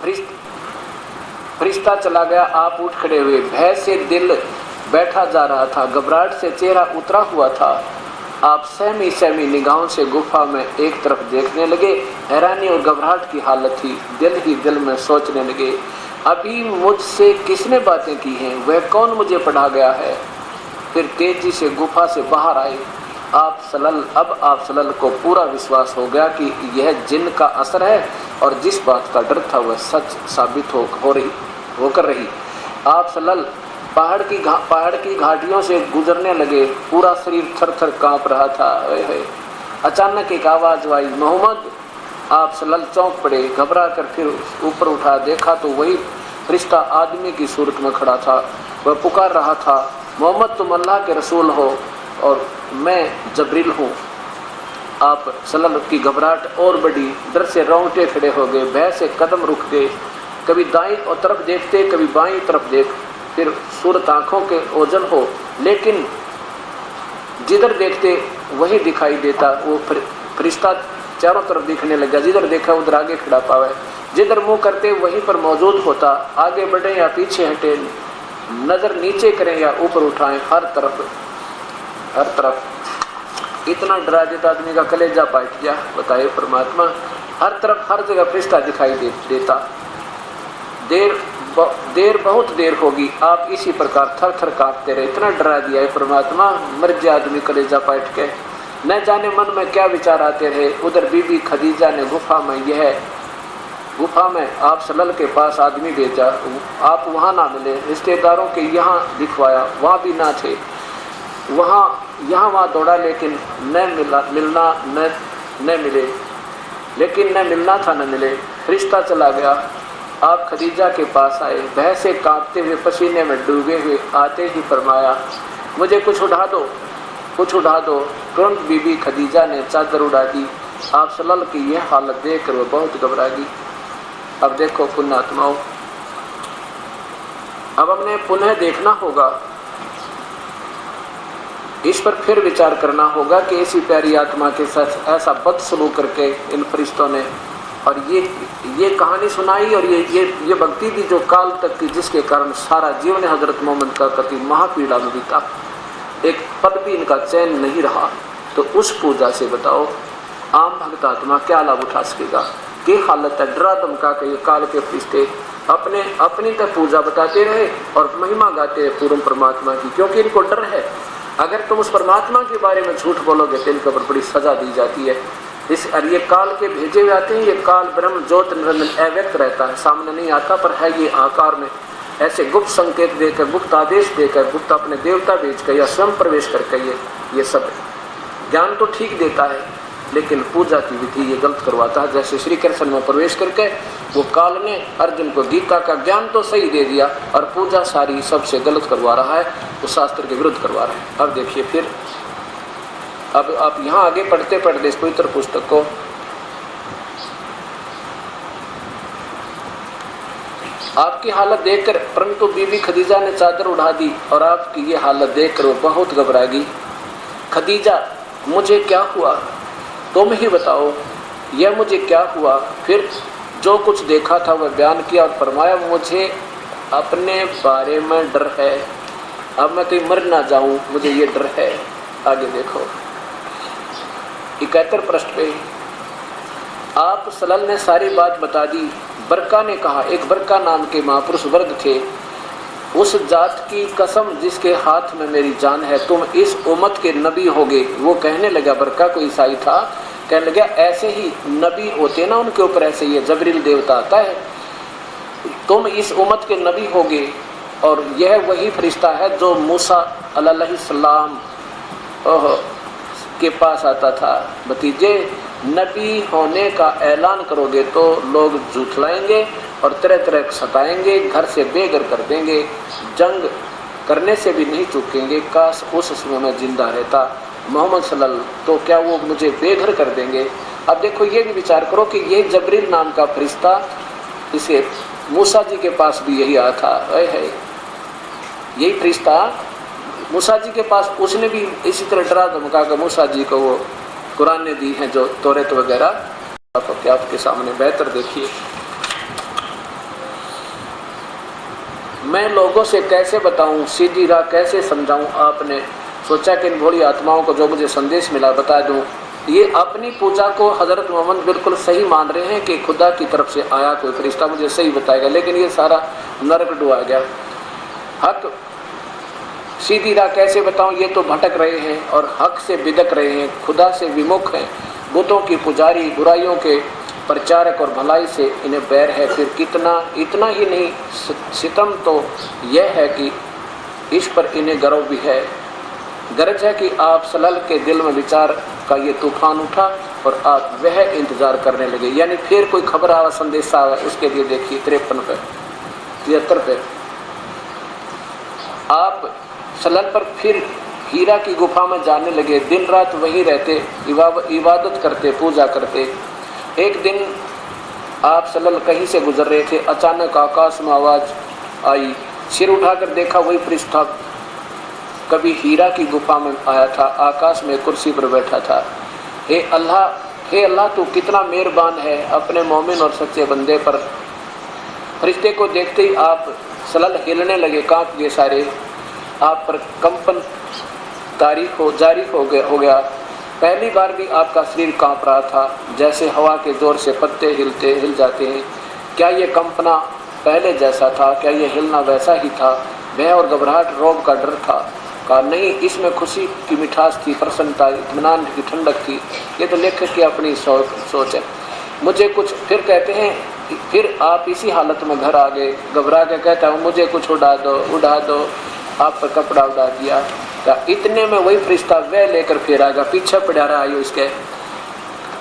फरिश्ता चला गया। आप उठ खड़े हुए। भय से दिल बैठा जा रहा था, घबराहट से चेहरा उतरा हुआ था। आप सहमी सहमी निगाहों से गुफा में एक तरफ देखने लगे। हैरानी और घबराहट की हालत थी। दिल ही दिल में सोचने लगे, अभी मुझसे किसने बातें की हैं, वह कौन मुझे पढ़ा गया है। फिर तेजी से गुफा से बाहर आए। आप सलल को पूरा विश्वास हो गया कि यह जिन का असर है और जिस बात का डर था वह सच साबित होकर रही। आप सलल पहाड़ की घाटियों से गुजरने लगे। पूरा शरीर थर थर काँप रहा था। अचानक एक आवाज़ आई, मोहम्मद। आप सलल चौंक पड़े। घबरा कर फिर ऊपर उठा, देखा तो वही फरिश्ता आदमी की सूरत में खड़ा था। वह पुकार रहा था, मोहम्मद तुम अल्लाह के रसूल हो और मैं जबरील हूँ। आप सलल की घबराहट और बढ़ी, डर से रोंगटे खड़े हो गए, भय से कदम रुक गए। कभी दाईं तरफ देखते, कभी बाईं तरफ देख, फिर सूरत आँखों के ओझल हो, लेकिन जिधर देखते वही दिखाई देता। वो फरिश्ता चारों तरफ दिखने लगा। जिधर देखा उधर आगे खड़ा पावे, जिधर मुंह करते वहीं पर मौजूद होता। आगे बढ़े या पीछे हटे, नज़र नीचे करें या ऊपर उठाएं, हर तरफ इतना डरा देता आदमी का कलेजा पाट गया। बताए परमात्मा, हर तरफ हर जगह फरिश्ता दिखाई देता। बहुत देर होगी, आप इसी प्रकार थर थर काँपते रहे। इतना डरा दिया है परमात्मा, मर गया आदमी कलेजा पाट के। न जाने मन में क्या विचार आते रहे। उधर बीबी खदीजा ने गुफा में आप सलल के पास आदमी भेजा। आप वहाँ ना मिले। रिश्तेदारों के यहाँ दिखवाया, वहाँ भी ना थे। वहाँ दौड़ा, लेकिन न मिले। लेकिन न मिलना था, न मिले। फरिश्ता चला गया। आप खदीजा के पास आए, भय से कांपते हुए, पसीने में डूबे हुए। आते ही फरमाया, मुझे कुछ उठा दो। तुरंत बीबी खदीजा ने चादर उड़ा दी। आप सलल की यह हालत देख कर वो बहुत घबरा गई। अब देखो पुण्यात्माओं, अब हमने पुनः देखना होगा, इस पर फिर विचार करना होगा कि ऐसी प्यारी आत्मा के साथ ऐसा बदसलूक करके इन फरिश्तों ने, और ये कहानी सुनाई, और ये भक्ति दी जो काल तक की, जिसके कारण सारा जीवन हजरत मोहम्मद का कति महापीड़ा में बीता। एक पद भी इनका चैन नहीं रहा। तो उस पूजा से बताओ आम भक्त आत्मा क्या लाभ उठा सकेगा। कि हालत है, डरा धमका के ये काल के फरिश्ते अपनी तक पूजा बताते रहे और महिमा गाते हैं पूर्ण परमात्मा की, क्योंकि इनको डर है। अगर तुम उस परमात्मा के बारे में झूठ बोलोगे तो इनके ऊपर बड़ी सजा दी जाती है। ये काल के भेजे हुए आते हैं। ये काल ब्रह्म ज्योत निरंजन अव्यक्त रहता है, सामने नहीं आता, पर है ये आकार में। ऐसे गुप्त संकेत देकर, गुप्त आदेश देकर, गुप्त अपने देवता भेज कर या स्वयं प्रवेश करके ये सब ज्ञान तो ठीक देता है, लेकिन पूजा की विधि ये गलत करवाता है। जैसे श्री कृष्ण में प्रवेश करके वो काल ने अर्जुन को गीता का ज्ञान तो सही दे दिया और पूजा सारी सबसे गलत करवा रहा है, वो शास्त्र के विरुद्ध करवा रहा है। अब देखिए फिर, अब आप यहाँ आगे पढ़ते पढ़ते इस पवित्र पुस्तक को, आपकी हालत देखकर, परंतु बीबी खदीजा ने चादर उड़ा दी और आपकी ये हालत देखकर वो बहुत घबरा गई। खदीजा, मुझे क्या हुआ, तुम ही बताओ, यह मुझे क्या हुआ। फिर जो कुछ देखा था वह बयान किया और फरमाया, मुझे अपने बारे में डर है, अब मैं कहीं मर ना जाऊं, मुझे ये डर है। आगे देखो 71 पृष्ठ पे आप सलल ने सारी बात बता दी। बरका ने कहा, एक बरका नाम के महापुरुष वर्ग थे, उस जात की कसम जिसके हाथ में मेरी जान है, तुम इस उम्मत के नबी होगे। वो कहने लगा, बरका को ईसाई था, कहने लगा ऐसे ही नबी होते ना, उनके ऊपर ऐसे ही जबरील देवता आता है, तुम इस उम्मत के नबी होगे। और यह वही फरिश्ता है जो मूसा अलैहिस्सलाम के पास आता था। भतीजे, नबी होने का ऐलान करोगे तो लोग झूठलाएंगे और तरह तरह सताएंगे, घर से बेघर कर देंगे, जंग करने से भी नहीं चूकेंगे। काश उस समय में जिंदा रहता मोहम्मद सल्लल्लाहु, तो क्या वो मुझे बेघर कर देंगे। अब देखो ये भी विचार करो कि ये जबरील नाम का फरिश्ता, इसे मूसा जी के पास भी यही आया था, यही फरिश्ता मूसा जी के पास, उसने भी इसी तरह डरा धमका कर मूसा जी को वो कुरान ने दी हैं जो तौरात वगैरह, आपके सामने बेहतर देखिए मैं लोगों से कैसे बताऊं, सीधी राह कैसे समझाऊं। आपने सोचा कि इन भोली आत्माओं को जो मुझे संदेश मिला बता दूं। ये अपनी पूजा को हज़रत मोहम्मद बिल्कुल सही मान रहे हैं कि खुदा की तरफ से आया कोई फरिश्ता मुझे सही बताएगा, लेकिन ये सारा नरक डुबा गया। हक सीधी राह कैसे बताऊं, ये तो भटक रहे हैं और हक से बिदक रहे हैं, खुदा से विमुख हैं, बुतों की पुजारी, बुराइयों के प्रचारक और भलाई से इन्हें बैर है। फिर कितना, इतना ही नहीं, सितम तो यह है कि इस पर इन्हें गर्व भी है। गरज है कि आप सलल के दिल में विचार का ये तूफान उठा और आप वह इंतज़ार करने लगे। यानी फिर कोई खबर आवा, संदेशा आवा, उसके लिए देखिए 53 पे 73 पे आप सलल पर फिर हीरा की गुफा में जाने लगे। दिन रात वहीं रहते, इबादत करते, पूजा करते। एक दिन आप सलल कहीं से गुजर रहे थे, अचानक आकाश में आवाज़ आई। सिर उठाकर देखा, वही फरिश्ता कभी हीरा की गुफा में आया था, आकाश में कुर्सी पर बैठा था। हे अल्लाह तू कितना मेहरबान है अपने मोमिन और सच्चे बंदे पर। फरिश्ते को देखते ही आप सलल हिलने लगे, कांप गए सारे। आप पर कंपन जारी हो गया। पहली बार भी आपका शरीर कांप रहा था, जैसे हवा के जोर से पत्ते हिल जाते हैं। क्या ये कंपना पहले जैसा था? क्या ये हिलना वैसा ही था? भय और घबराहट, रौब का डर था? कहा नहीं, इसमें खुशी की मिठास थी, प्रसन्नता, इत्मीनान की ठंडक थी। ये तो लेखक की अपनी सोच है। मुझे कुछ, फिर कहते हैं, फिर आप इसी हालत में घर आ गए। घबरा के कहता हूँ मुझे कुछ उड़ा दो। आप पर कपड़ा उड़ा दिया। क्या इतने में वही फरिश्ता वह लेकर फिर आएगा, पीछे पड़ा रहा है इसके।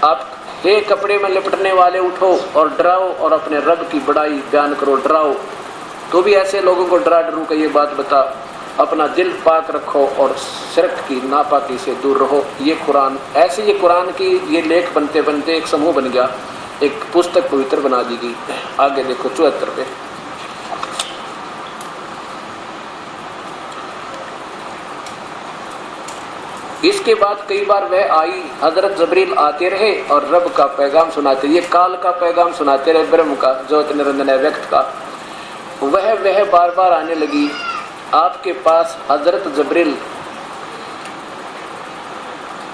आप हे कपड़े में लिपटने वाले, उठो और डराओ और अपने रब की बड़ाई बयान करो, डराओ। तो भी ऐसे लोगों को डरा डरू का ये बात बता, अपना दिल पाक रखो और शिरक की नापाकी से दूर रहो। ये कुरान, ऐसे ये कुरान की ये लेख बनते बनते एक समूह बन गया, एक पुस्तक पवित्र बना दी गई। आगे देखो 74 पे। इसके बाद कई बार वह आई, हजरत जबरील आते रहे और रब का पैगाम सुनाते, ये काल का पैगाम सुनाते रहे, ब्रह्म का, ज्योत निरंजन व्यक्त का। वह बार बार आने लगी आपके पास। हजरत जबरील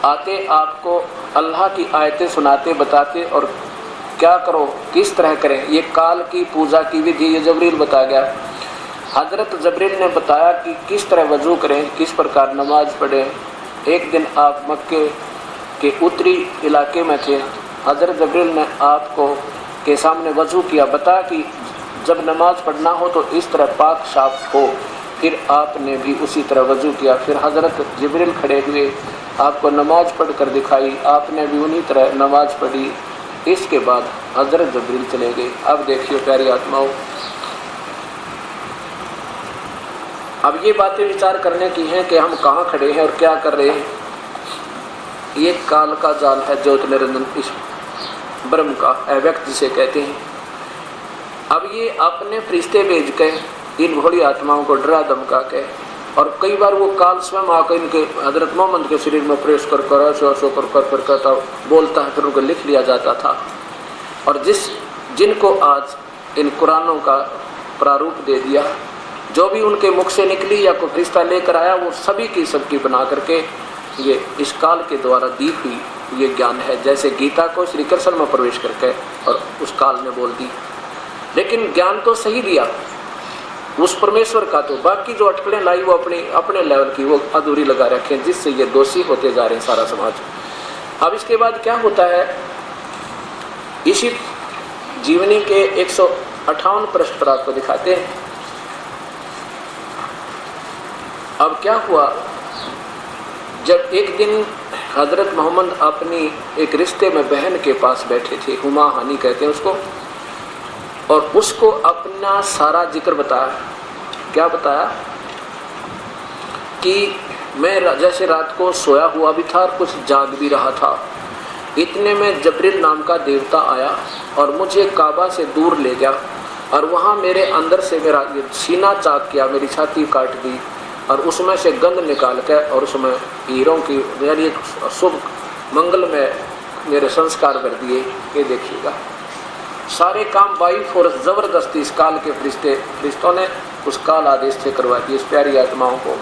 आते, आपको अल्लाह की आयतें सुनाते, बताते और क्या करो, किस तरह करें। ये काल की पूजा की विधि ये जबरील बता गया। हजरत जबरील ने बताया कि किस तरह वजू करें, किस प्रकार नमाज पढ़ें। एक दिन आप मक्के के उत्तरी इलाके में थे, हजरत जबरील ने आपको के सामने वजू किया, बता कि जब नमाज पढ़ना हो तो इस तरह पाक साफ हो। फिर आपने भी उसी तरह वजू किया। फिर हजरत जबरील खड़े हुए, आपको नमाज पढ़ कर दिखाई, आपने भी उन्हीं तरह नमाज पढ़ी। इसके बाद हजरत जबरील चले गए। अब देखिए प्यारी आत्माओं, अब ये बातें विचार करने की हैं कि हम कहाँ खड़े हैं और क्या कर रहे हैं। ये काल का जाल है, ज्योत निरंजन इस ब्रह्म का अव्यक्त जिसे कहते हैं। अब ये अपने फरिश्ते भेज के इन भोली आत्माओं को डरा धमका के, और कई बार वो काल स्वयं आकर इनके हजरत मोहम्मद के शरीर में प्रवेश कर करता बोलता है, फिर उनको लिख लिया जाता था। और जिनको आज इन कुरानों का प्रारूप दे दिया, जो भी उनके मुख से निकली या कोई फरिश्ता लेकर आया, वो सभी की सबकी बना करके ये इस काल के द्वारा दी हुई ये ज्ञान है। जैसे गीता को श्री कृष्ण में प्रवेश करके और उस काल ने बोल दी, लेकिन ज्ञान तो सही दिया उस परमेश्वर का, तो बाकी जो अटकलें लाई वो अपने लेवल की वो अधूरी लगा रखें, जिससे ये दोषी होते जा रहे हैं सारा समाज। अब इसके बाद क्या होता है, इसी जीवनी के 158 पृष्ठ पर आपको दिखाते हैं। अब क्या हुआ, जब एक दिन हजरत मोहम्मद अपनी एक रिश्ते में बहन के पास बैठे थे, हुमा हानी कहते हैं उसको, और उसको अपना सारा जिक्र बताया। क्या बताया कि मैं जैसे रात को सोया हुआ भी था और कुछ जाग भी रहा था। इतने में जबरील नाम का देवता आया और मुझे काबा से दूर ले गया, और वहाँ मेरे अंदर से मेरा सीना चाक किया, मेरी छाती काट दी, और उसमें से गंध निकाल के और उसमें हीरों की यानी एक शुभ मंगल में मेरे संस्कार कर दिए। ये देखिएगा, सारे काम बाई फोर्स जबरदस्ती इस काल के फरिश्तों ने उस काल आदेश से करवा दिए इस प्यारी आत्माओं को।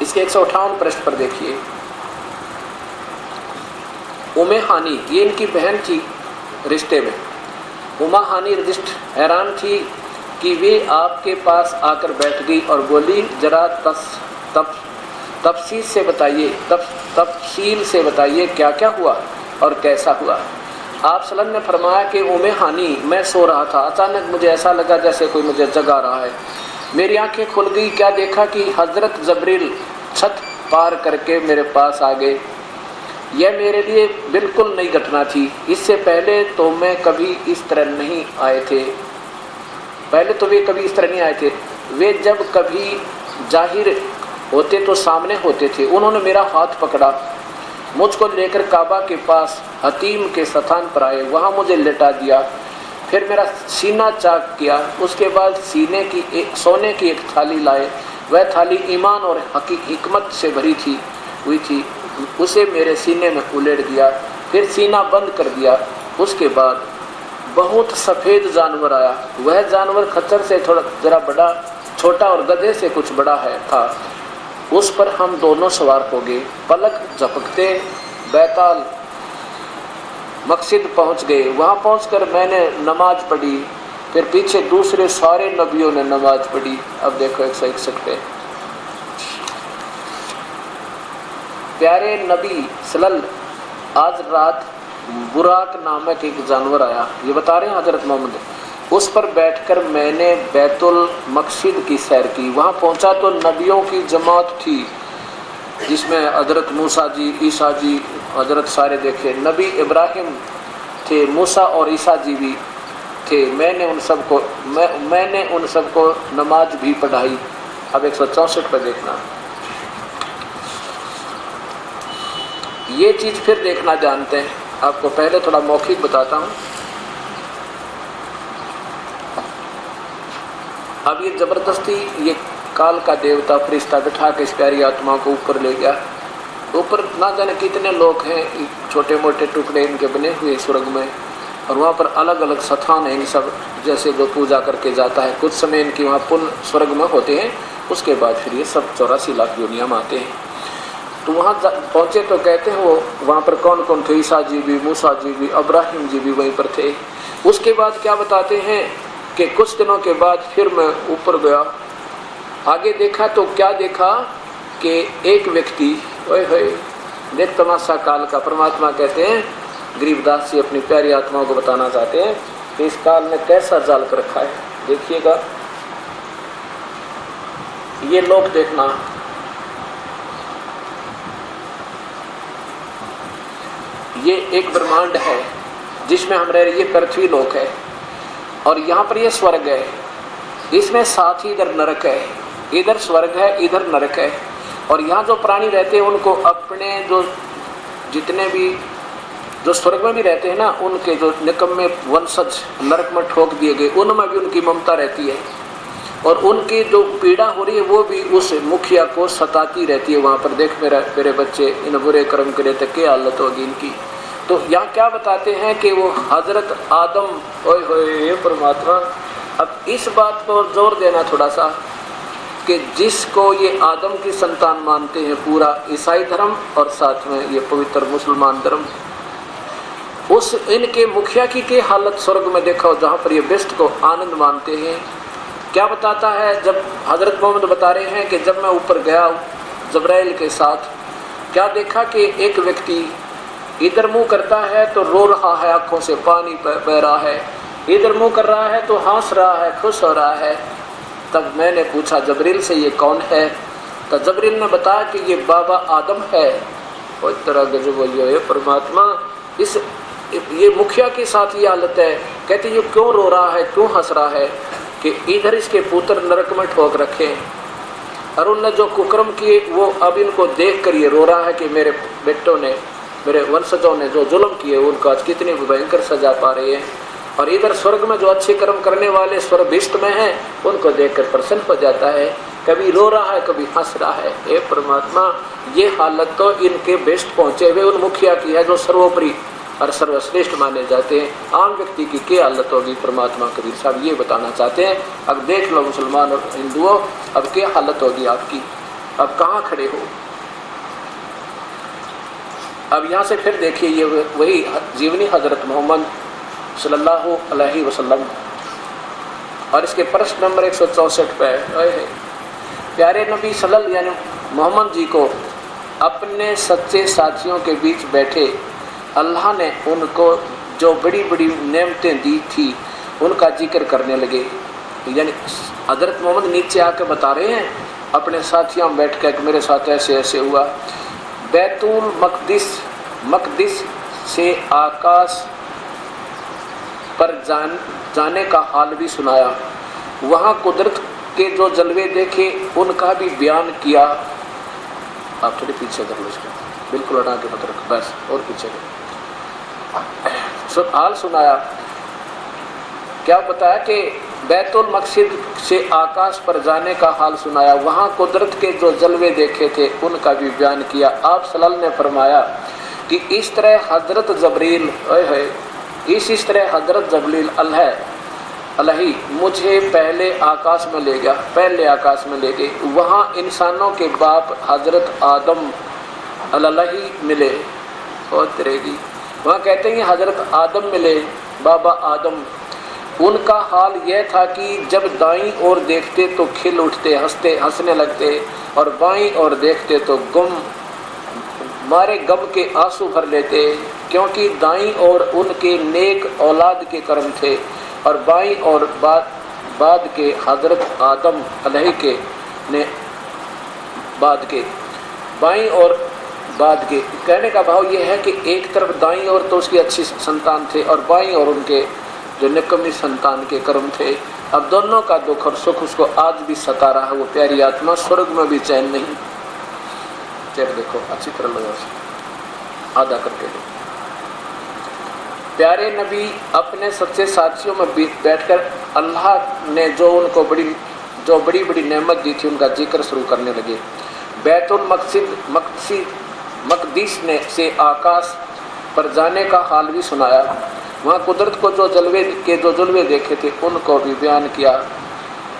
इसके 158 पृष्ठ पर देखिए, उमे हानि, ये इनकी बहन थी रिश्ते में। उमा हानि हैरान थी कि वे आपके पास आकर बैठ गई और बोली, जरा तफसील से बताइए क्या क्या हुआ और कैसा हुआ। आप सल्लल्लाहु ने फरमाया कि उमे हानि, मैं सो रहा था, अचानक मुझे ऐसा लगा जैसे कोई मुझे जगा रहा है। मेरी आंखें खुल गई, क्या देखा कि हज़रत जबरील छत पार करके मेरे पास आ गए। यह मेरे लिए बिल्कुल नई घटना थी, इससे पहले तो मैं कभी इस तरह नहीं आए थे। वे जब कभी जाहिर होते तो सामने होते थे। उन्होंने मेरा हाथ पकड़ा, मुझको लेकर काबा के पास हतीम के स्थान पर आए, वहाँ मुझे लेटा दिया, फिर मेरा सीना चाक किया। उसके बाद सोने की एक थाली लाए, वह थाली ईमान और हिकमत से भरी हुई थी, उसे मेरे सीने में उलेट दिया, फिर सीना बंद कर दिया। उसके बाद बहुत सफ़ेद जानवर आया, वह जानवर खच्चर से थोड़ा जरा बड़ा, छोटा और गधे से कुछ बड़ा था। उस पर हम दोनों सवार हो गए। पलक झपकते बैताल मकसद पहुंच गए। वहां पहुंचकर मैंने नमाज पढ़ी, फिर पीछे दूसरे सारे नबियों ने नमाज पढ़ी। अब देखो 161 पे, प्यारे नबी सल्लल्लाहु आज रात बुराक नामक एक जानवर आया, ये बता रहे हैं हजरत मोहम्मद। उस पर बैठकर मैंने बैतुल मकसिद की सैर की। वहाँ पहुँचा तो नबियों की जमात थी, जिसमें हजरत मूसा जी, ईसा जी, हजरत सारे देखे। नबी इब्राहिम थे, मूसा और ईसा जी भी थे। मैंने उन सबको नमाज भी पढ़ाई। अब 164 पर देखना, ये चीज़ फिर देखना जानते हैं। आपको पहले थोड़ा मौखिक बताता हूँ। अब ये ज़बरदस्ती ये काल का देवता फरिश्ता बिठा के इस प्यारी आत्मा को ऊपर ले गया। ऊपर ना जाने कितने लोग हैं, छोटे मोटे टुकड़े इनके बने हुए स्वर्ग में, और वहाँ पर अलग अलग स्थान हैं इन सब, जैसे जो पूजा करके जाता है। कुछ समय इनकी वहाँ पुण्य स्वर्ग में होते हैं, उसके बाद फिर ये सब 84 लाख योनियाँ में आते हैं। तो वहाँ पहुँचे तो कहते हैं वो वहाँ पर कौन कौन थे, ईसा जी भी, मूसा जी भी, इब्राहिम जी भी वहीं पर थे। उसके बाद क्या बताते हैं कि कुछ दिनों के बाद फिर मैं ऊपर गया, आगे देखा तो क्या देखा कि एक व्यक्ति, ओए देख तमाशा काल का। परमात्मा कहते हैं, गरीबदास जी अपनी प्यारी आत्माओं को बताना चाहते हैं कि इस काल ने कैसा जाल कर रखा है। देखिएगा, ये लोग देखना, ये एक ब्रह्मांड है जिसमें हम रह रहे, ये पृथ्वी लोक है, और यहाँ पर ये स्वर्ग है। इसमें साथ ही इधर नरक है, इधर स्वर्ग है, इधर नरक है। और यहाँ जो प्राणी रहते हैं उनको अपने जो जितने भी जो स्वर्ग में भी रहते हैं ना, उनके जो निकम्मे वंशज नरक में ठोक दिए गए, उनमें भी उनकी ममता रहती है, और उनकी जो पीड़ा हो रही है वो भी उस मुखिया को सताती रहती है। वहाँ पर देख मेरे बच्चे इन बुरे कर्म करे तो क्या हालत होगी इनकी। तो यहाँ क्या बताते हैं कि वो हजरत आदम, ओए होए परमात्मा, अब इस बात पर जोर देना थोड़ा सा कि जिसको ये आदम की संतान मानते हैं, पूरा ईसाई धर्म और साथ में ये पवित्र मुसलमान धर्म, उस इनके मुखिया की हालत स्वर्ग में देखा, जहाँ पर ये बेस्ट को आनंद मानते हैं। क्या बताता है, जब हजरत मोहम्मद बता रहे हैं कि जब मैं ऊपर गया जबराइल के साथ, क्या देखा कि एक व्यक्ति इधर मुंह करता है तो रो रहा है, आंखों से पानी बह रहा है, इधर मुंह कर रहा है तो हंस रहा है, खुश हो रहा है। तब मैंने पूछा जबरील से, ये कौन है? तो जबरील ने बताया कि ये बाबा आदम है। और तरह गजब ये परमात्मा, ये मुखिया के साथ ये हालत है। कहते ये क्यों रो रहा है, क्यों हंस रहा है कि इधर इसके पुत्र नरक में ठोक रखे, और उनने जो कुकर्म किए वो अब इनको देख कर ये रो रहा है कि मेरे बेटों ने, मेरे वंशजों ने जो जुल्म किए उनको आज कितनी भयंकर सजा पा रही है। और इधर स्वर्ग में जो अच्छे कर्म करने वाले स्वर्गिष्ठ में हैं, उनको देखकर प्रसन्न हो जाता है कभी रो रहा है, कभी हंस रहा है। हे परमात्मा, ये हालत तो इनके बेस्ट पहुंचे हुए उन मुखिया की है जो सर्वोपरि और सर्वश्रेष्ठ माने जाते हैं। आम व्यक्ति की क्या हालत होगी परमात्मा कबीर साहब ये बताना चाहते हैं। अब देख लो मुसलमान और हिंदुओं, अब क्या हालत होगी आपकी, अब कहाँ खड़े हो। अब यहाँ से फिर देखिए, ये वही जीवनी हजरत मोहम्मद सल्लल्लाहु अलैहि वसल्लम, और इसके प्रश्न नंबर 164 पे है, प्यारे नबी सल्लल्लाहु यानी मोहम्मद जी को अपने सच्चे साथियों के बीच बैठे अल्लाह ने उनको जो बड़ी बड़ी नेमतें दी थी उनका जिक्र करने लगे। यानी हजरत मोहम्मद नीचे आके बता रहे हैं अपने साथियों में बैठ कर मेरे साथ ऐसे ऐसे हुआ। बैतुल मकदिस से आकाश पर जाने का हाल भी सुनाया, वहाँ कुदरत के जो जलवे देखे उनका भी बयान किया। आप थोड़ी पीछे कर लो इसको, बिल्कुल हटा के मत रखो, बस और पीछे हाल सुनाया। क्या बताया कि बैतुल मकसिद से आकाश पर जाने का हाल सुनाया, वहाँ कुदरत के जो जलवे देखे थे उनका भी बयान किया। आप सल्लल्लाहु ने फरमाया कि इस तरह हजरत जबरील इस तरह हजरत जबरील अलही मुझे पहले आकाश में ले गए। वहाँ इंसानों के बाप हजरत आदम अलही मिले और तेरेगी। वहाँ कहते हैं हजरत आदम मिले, बाबा आदम। उनका हाल यह था कि जब दाईं ओर देखते तो खिल उठते, हंसने लगते, और बाईं ओर देखते तो मारे गम के आंसू भर लेते, क्योंकि दाईं ओर उनके नेक औलाद के कर्म थे और बाईं ओर बाद के हजरत आदम अलैहि के ने बाईं और बाद के। कहने का भाव यह है कि एक तरफ दाईं ओर तो उसकी अच्छी संतान थे और बाईं ओर उनके जो निकम्मी संतान के कर्म थे। अब दोनों का दुख और सुख उसको आज भी सता रहा है। वो प्यारी आत्मा स्वर्ग में भी चैन नहीं। चेक देखो अच्छी तरह लो, आधा करके दो। प्यारे नबी अपने सच्चे साथियों में बैठकर अल्लाह ने जो उनको बड़ी बड़ी नेमत दी थी उनका जिक्र शुरू करने लगे। बैतुल मकदिस से आकाश पर जाने का हाल भी सुनाया, वहाँ कुदरत को जो जलवे देखे थे उनको भी बयान किया।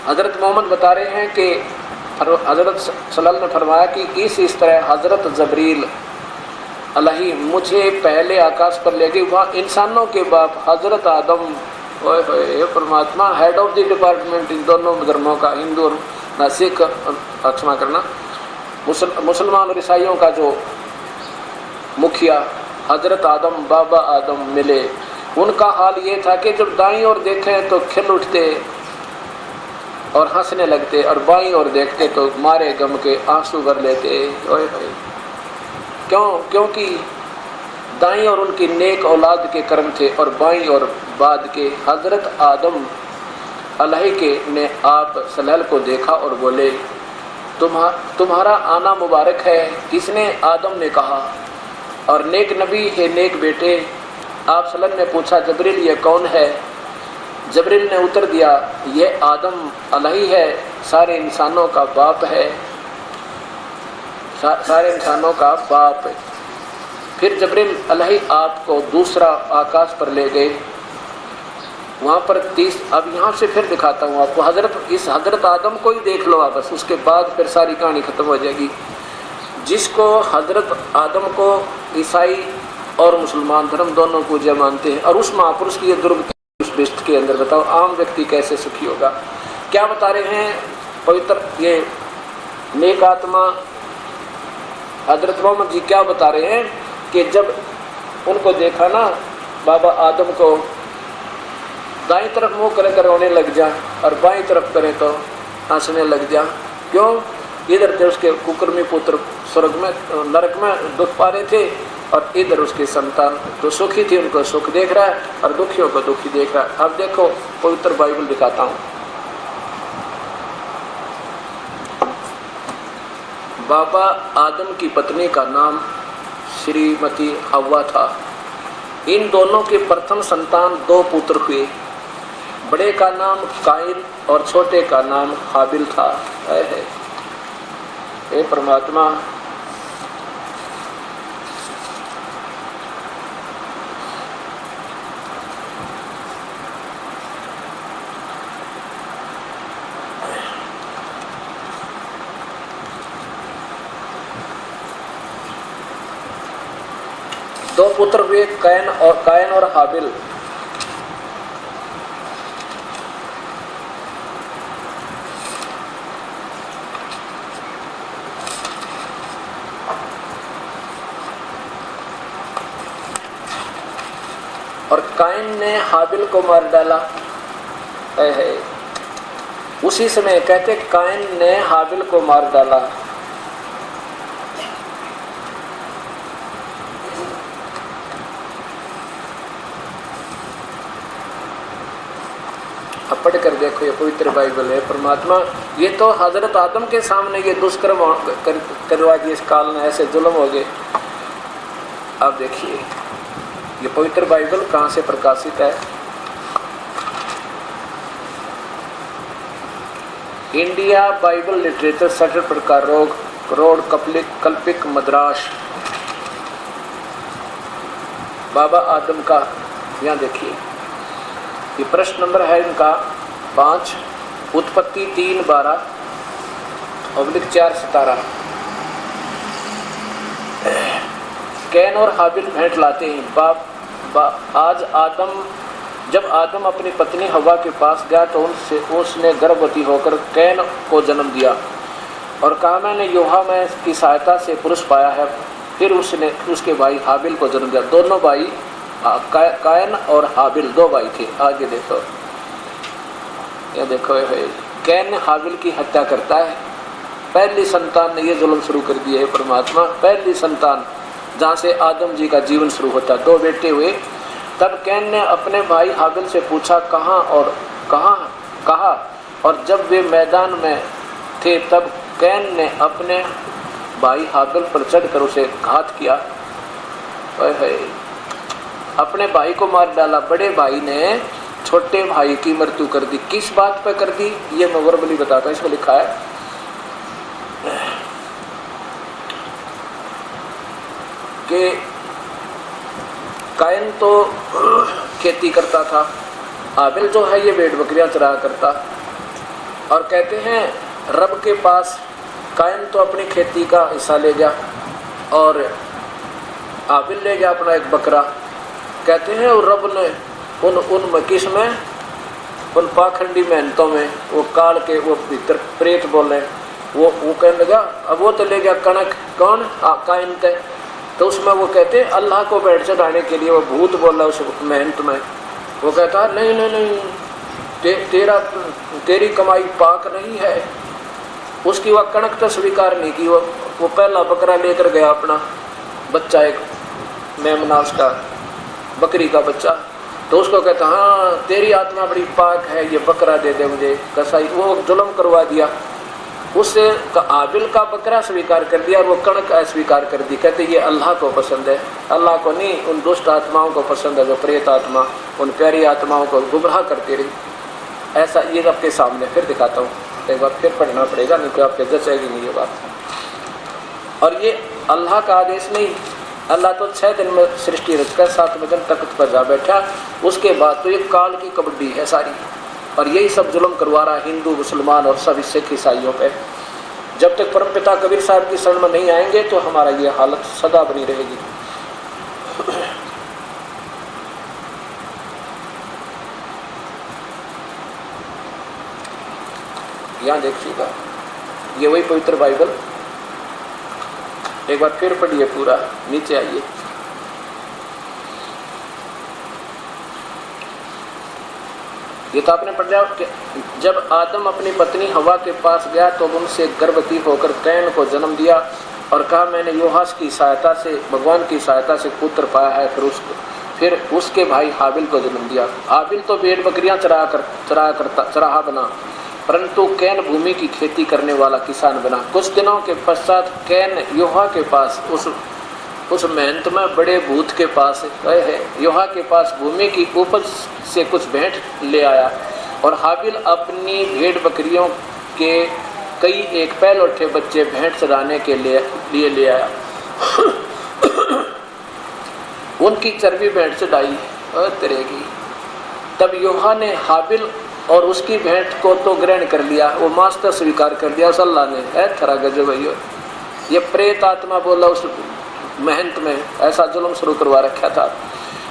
हजरत मोहम्मद बता रहे हैं कि हजरत सल्लल्लाहु ने फरमाया कि इस तरह हजरत जबरील अलही मुझे पहले आकाश पर ले गई। वहाँ इंसानों के बाप हजरत आदम, ओए परमात्मा, head of the department in दोनों धर्मों का, हिंदू और सिख, क्षमा करना, मुसलमान और ईसाइयों का जो मुखिया हजरत आदम, बाबा आदम मिले। उनका हाल ये था कि जब दाईं ओर देखें तो खिल उठते और हंसने लगते, और बाईं ओर देखते तो मारे गम के आंसू भर लेते। क्योंकि दाईं ओर उनकी नेक औलाद के कर्म थे और बाईं ओर बाद के हजरत आदम अलैहि के ने आप सल्लल्लाहु को देखा और बोले, तुम्हारा आना मुबारक है। किसने? आदम ने कहा। और नेक नबी है, नेक बेटे। आप सल्लल्लाहु ने पूछा, जबरील ये कौन है? जबरील ने उत्तर दिया, ये आदम अलैहि है, सारे इंसानों का बाप है, सारे इंसानों का बाप है। फिर जबरील अलैहि आपको दूसरा आकाश पर ले गए। वहाँ पर 30, अब यहाँ से फिर दिखाता हूँ आपको, हजरत आदम को ही देख लो आप, बस उसके बाद फिर सारी कहानी खत्म हो जाएगी। जिसको हजरत आदम को ईसाई और मुसलमान धर्म दोनों पूज्य मानते हैं, और उस महापुरुष की ये दुर्गति उस पृष्ठ के अंदर बताओ आम व्यक्ति कैसे सुखी होगा। क्या बता रहे हैं पवित्र ये नेक आत्मा हजरत मोहम्मद जी? क्या बता रहे हैं कि जब उनको देखा ना बाबा आदम को, दाईं तरफ मुँह कर रोने लग जा और बाईं तरफ करे तो हंसने लग जा। क्यों? इधर थे उसके कुकर्मी पुत्र स्वर्ग में, नरक में दुख पा रहे थे, और इधर उसकी संतान जो सुखी थी उनको सुख देख रहा है और दुखियों को दुखी देख रहा है। अब देखो पवित्र बाइबल दिखाता हूँ। बाबा आदम की पत्नी का नाम श्रीमती हव्वा था। इन दोनों के प्रथम संतान 2 पुत्र हुए। बड़े का नाम काइन और छोटे का नाम हाबिल था। हे परमात्मा दो पुत्र हुए कायन और हाबिल। और कायन ने हाबिल को मार डाला। है उसी समय कहते कायन ने हाबिल को मार डाला। अब पढ़ कर देखो, ये पवित्र बाइबल है। परमात्मा ये तो हजरत आदम के सामने ये दुष्कर्म करवा दिए, इस काल में ऐसे जुल्म हो गए। अब देखिए ये पवित्र बाइबल कहाँ से प्रकाशित है। इंडिया बाइबल लिटरेचर सेंटर प्रकार रोड कल्पिक मद्रास, बाबा आदम का। यहाँ देखिए ये प्रश्न नंबर है इनका 5, उत्पत्ति 3:12/4:17। कैन और हाबिल भेंट लाते हैं। जब आदम अपनी पत्नी हवा के पास गया तो उसने गर्भवती होकर कैन को जन्म दिया और कहा मैंने योहा में की सहायता से पुरुष पाया है। फिर उसने उसके भाई हाबिल को जन्म दिया। दोनों भाई कायन और हाबिल 2 भाई थे। आगे देखो, ये देखो कैन हाबिल की हत्या करता है। पहली संतान ने ये जुल्म शुरू कर दिया है परमात्मा। पहली संतान जहाँ से आदम जी का जीवन शुरू होता, 2 बेटे हुए। तब कैन ने अपने भाई हाबिल से पूछा कहाँ और जब वे मैदान में थे तब कैन ने अपने भाई हाबिल पर चढ़कर उसे घात किया। अपने भाई को मार डाला। बड़े भाई ने छोटे भाई की मृत्यु कर दी। किस बात पर कर दी ये मैं वर्बली बताता हूँ। इसमें लिखा है कि कायन तो खेती करता था, हाबिल जो है ये भेड़ बकरियां चरा करता। और कहते हैं रब के पास कायन तो अपनी खेती का हिस्सा ले गया और हाबिल ले गया अपना एक बकरा। कहते हैं और रब ने उन किस में, उन पाखंडी मेहनतों में वो काल के वो भीतर प्रेत बोले, वो कहने लगा अब वो तो ले गया कणक। कौन? कायन थे। तो उसमें वो कहते अल्लाह को बैठ चढ़ाने के लिए वो भूत बोला उस मेहनत में। वो कहता नहीं तेरी कमाई पाक नहीं है। उसकी वह कणक तो स्वीकार नहीं की। वो पहला बकरा लेकर गया अपना बच्चा, एक मेमना उसका बकरी का बच्चा। तो उसको कहता हाँ तेरी आत्मा बड़ी पाक है, ये बकरा दे दे मुझे। कसाई वो जुल्म करवा दिया। उससे हाबिल का बकरा स्वीकार कर दिया और वो कणक अस्वीकार कर दी। कहते ये अल्लाह को पसंद है, अल्लाह को नहीं। उन दुष्ट आत्माओं को पसंद है जो प्रेत आत्मा उन प्यारी आत्माओं को गुमराह करती रही। ऐसा ये आपके सामने फिर दिखाता हूँ, एक बार फिर पढ़ना पड़ेगा नहीं तो आपके जचेगी नहीं ये बात। और ये अल्लाह का आदेश नहीं। अल्लाह तो 6 दिन में सृष्टि रचकर 7वें दिन तख्त पर जा बैठा। उसके बाद तो ये काल की कबड्डी है सारी। और यही सब जुल्म करवा रहा हिंदू मुसलमान और सभी सिख ईसाइयों पे। जब तक परमपिता कबीर साहब की शरण में नहीं आएंगे तो हमारा ये हालत सदा बनी रहेगी। यहाँ देखिएगा ये वही पवित्र बाइबल, एक बार फिर पढ़िए पूरा, नीचे आइए। ये तो आपने पढ़ लिया कि जब आदम अपनी पत्नी हवा के पास गया तो उनसे गर्भवती होकर कैन को जन्म दिया और कहा मैंने योहास की सहायता से, भगवान की सहायता से पुत्र पाया है। फिर उसके भाई हाबिल को जन्म दिया। हाबिल तो भेड़ बकरियां चराहा बना, परंतु कैन भूमि की खेती करने वाला किसान बना। कुछ दिनों के पश्चात कैन योहा के पास उस मेहनत में बड़े भूत के पास है योहा के पास भूमि की उपज से कुछ भेंट ले आया और हाबिल अपनी भेड़ बकरियों के कई एक पहलौठे बच्चे भेंट चढ़ाने के लिए ले आया। उनकी चर्बी भेंट चढ़ाई और तरेगी। तब यूहा ने हाबिल और उसकी भेंट को तो ग्रहण कर लिया, वो मांस तो स्वीकार कर लिया उस अल्लाह ने। है थरा गजब भैया, ये प्रेत आत्मा बोला उस मेहनत में ऐसा जुल्म शुरू करवा रखा था,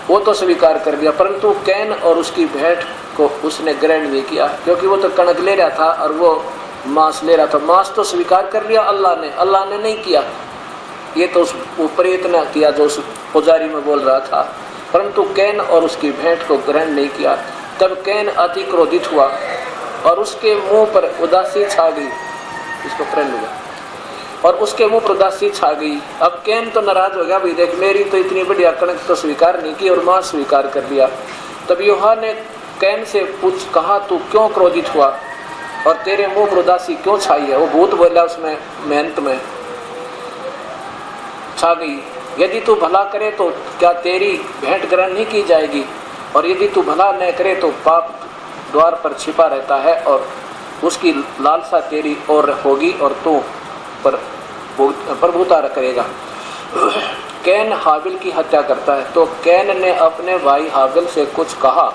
वो तो स्वीकार कर लिया, परंतु कैन और उसकी भेंट को उसने ग्रहण नहीं किया, क्योंकि वो तो कणक ले रहा था और वो मांस ले रहा था। मांस तो स्वीकार कर लिया अल्लाह ने नहीं किया, ये तो उस प्रेत ने किया जो उस पुजारी में बोल रहा था, परंतु कैन और उसकी भेंट को ग्रहण नहीं किया। तब कैन अति क्रोधित हुआ और उसके मुंह पर उदासी छा गई, इसको प्रण लिया, और उसके मुंह पर उदासी छा गई। अब कैन तो नाराज हो गया, भाई देख मेरी तो इतनी बढ़िया कणक तो स्वीकार नहीं की और मांस स्वीकार कर लिया। तब यूहा ने कैन से कहा तू क्यों क्रोधित हुआ और तेरे मुंह पर उदासी क्यों छाई है? वो भूत बोला उसमें मेहनत में छा गई। यदि तू भला करे तो क्या तेरी भेंट ग्रहण नहीं की जाएगी, और यदि तू भला न करे तो पाप द्वार पर छिपा रहता है और उसकी लालसा तेरी ओर होगी और तू पर प्रभुता करेगा। कैन हाबिल की हत्या करता है। तो कैन ने अपने भाई हाबिल से कुछ कहा,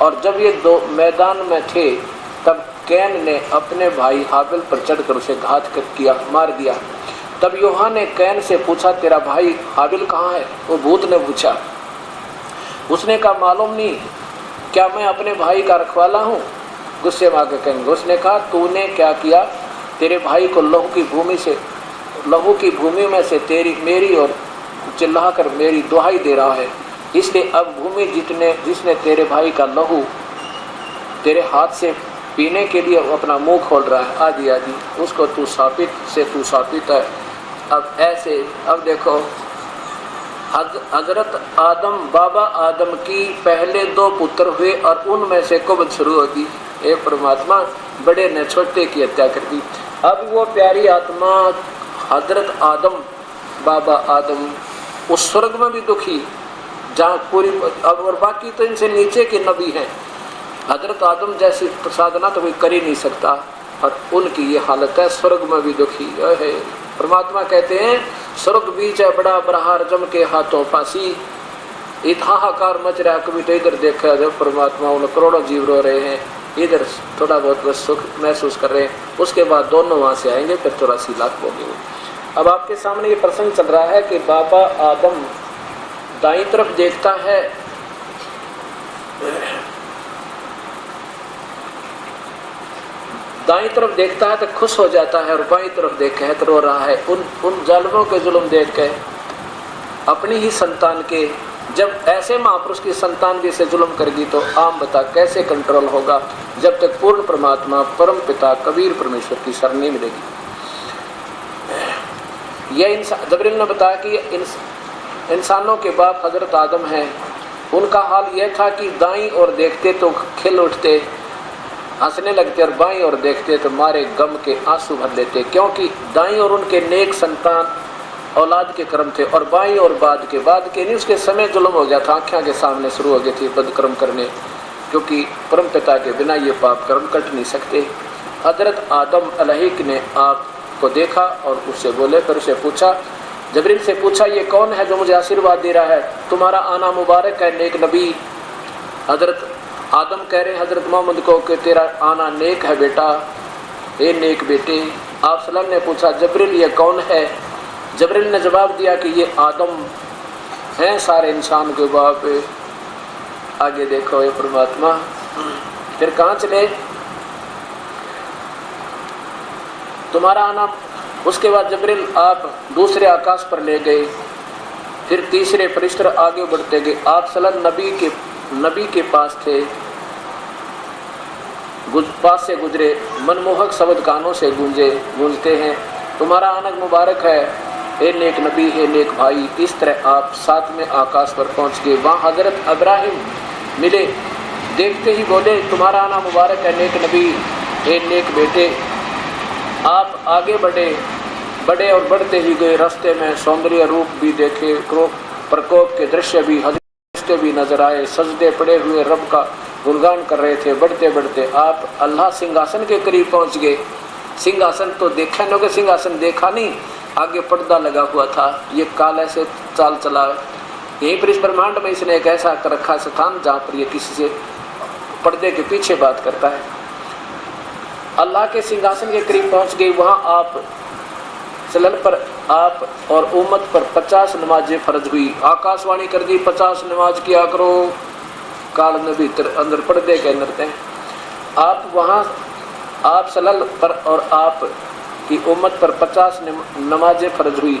और जब ये दो मैदान में थे तब कैन ने अपने भाई हाबिल पर चढ़कर उसे घात किया, मार दिया। तब यूहा ने कैन से पूछा तेरा भाई हाबिल कहाँ है? वो भूत ने पूछा। उसने कहा मालूम नहीं, क्या मैं अपने भाई का रखवाला हूँ? गुस्से में आकर कैन, उसने कहा तूने क्या किया? तेरे भाई को लहू की भूमि में से मेरी और चिल्लाकर मेरी दुहाई दे रहा है, इसलिए अब भूमि जिसने तेरे भाई का लहू तेरे हाथ से पीने के लिए अपना मुंह खोल रहा है, आदि आदि उसको तू साबित है। अब देखो, हजरत आदम बाबा आदम की पहले 2 पुत्र हुए और उनमें से कुबत शुरू होगी। एक परमात्मा बड़े ने छोटे की हत्या कर दी। अब वो प्यारी आत्मा हजरत आदम बाबा आदम उस स्वर्ग में भी दुखी, जहाँ पूरी और बाकी तो इनसे नीचे के नबी हैं, हजरत आदम जैसी साधना तो कोई कर ही नहीं सकता, और उनकी ये हालत है, स्वर्ग में भी दुखी है। परमात्मा कहते हैं स्वर्ग बीच है बड़ा बरहार जम के हाथों फांसी, हाहाकार मच रहा है। कभी तो इधर देखा जब परमात्मा उन करोड़ों जीव रो रहे हैं, इधर थोड़ा बहुत बस सुख महसूस कर रहे हैं, उसके बाद दोनों वहाँ से आएंगे, फिर 84 लाख होंगे। अब आपके सामने ये प्रसंग चल रहा है कि बाबा आदम दाईं तरफ देखता है, दाईं तरफ देखता है तो खुश हो जाता है, और बाईं तरफ देखे है तो रो रहा है। उन जालिमों के जुल्म देख के, अपनी ही संतान के, जब ऐसे महापुरुष की संतान भी से जुल्म करेगी तो आम बता कैसे कंट्रोल होगा, जब तक पूर्ण परमात्मा परम पिता कबीर परमेश्वर की शरण नहीं मिलेगी। यह जबरील ने बताया कि इंसानों के बाप हजरत आदम हैं, उनका हाल यह था कि दाईं ओर देखते तो खिल उठते, हंसने लगते, और बाईं ओर देखते तो मारे गम के आंसू भर लेते, क्योंकि दाईं ओर उनके नेक संतान औलाद के कर्म थे, और बाईं ओर बाद के नहीं, उसके समय जुल्म हो गया था, आँखें के सामने शुरू हो गई थी बदकर्म करने, क्योंकि परम पिता के बिना ये पाप कर्म कट नहीं सकते। हजरत आदम अलैहिक ने आपको देखा और उससे बोले, फिर उसे पूछा, जबरील से पूछा ये कौन है जो मुझे आशीर्वाद दे रहा है? तुम्हारा आना मुबारक है नेक नबी। हजरत आदम कह रहे हैं हजरत मोहम्मद को कि तेरा आना नेक है बेटा, ए नेक बेटे। आप सल्लल्लाहु ने पूछा जबरील ये कौन है? जबरील ने जवाब दिया कि ये आदम हैं सारे इंसान के बाप। आगे देखो ये परमात्मा, फिर कहाँ चले? तुम्हारा आना, उसके बाद जबरील आप दूसरे आकाश पर ले गए, फिर तीसरे फरिश्ते आगे बढ़ते गए। आप सल्लल्लाहु नबी के पास थे, पास से गुजरे, मनमोहक शब्द कानों से गूंजते हैं, तुम्हारा आना मुबारक है ए नेक नबी, ए नेक भाई। इस तरह आप 7वें आकाश पर पहुंच गए। वहाँ हजरत इब्राहिम मिले, देखते ही बोले तुम्हारा आना मुबारक है नेक नबी, ए नेक बेटे। आप आगे बढ़े और बढ़ते ही गए, रास्ते में सौंदर्य रूप भी देखे, प्रकोप के दृश्य भी हजरत भी नजर आए, सजदे पड़े हुए रब का गुणगान कर रहे थे। बढ़ते बढ़ते आप अल्लाह सिंहासन के करीब पहुंच गए। सिंहासन तो देखा नहीं, सिंहासन देखा नहीं, आगे पर्दा लगा हुआ था। ये काल ऐसे चाल चला, यहीं पर इस ब्रह्मांड में इसने एक ऐसा कर रखा स्थान जहाँ पर ये किसी से पर्दे के पीछे बात करता है। अल्लाह के सिंहासन के करीब पहुँच गई। वहाँ आप सलल पर आप और उम्मत पर 50 नमाजें फर्ज हुई। आकाशवाणी कर दी 50 नमाज किया करो। काल नबी अंदर पर्दे के अंदर थे। आप वहाँ आप सलल पर और आप की उम्मत पर 50 नमाजें फर्ज हुई।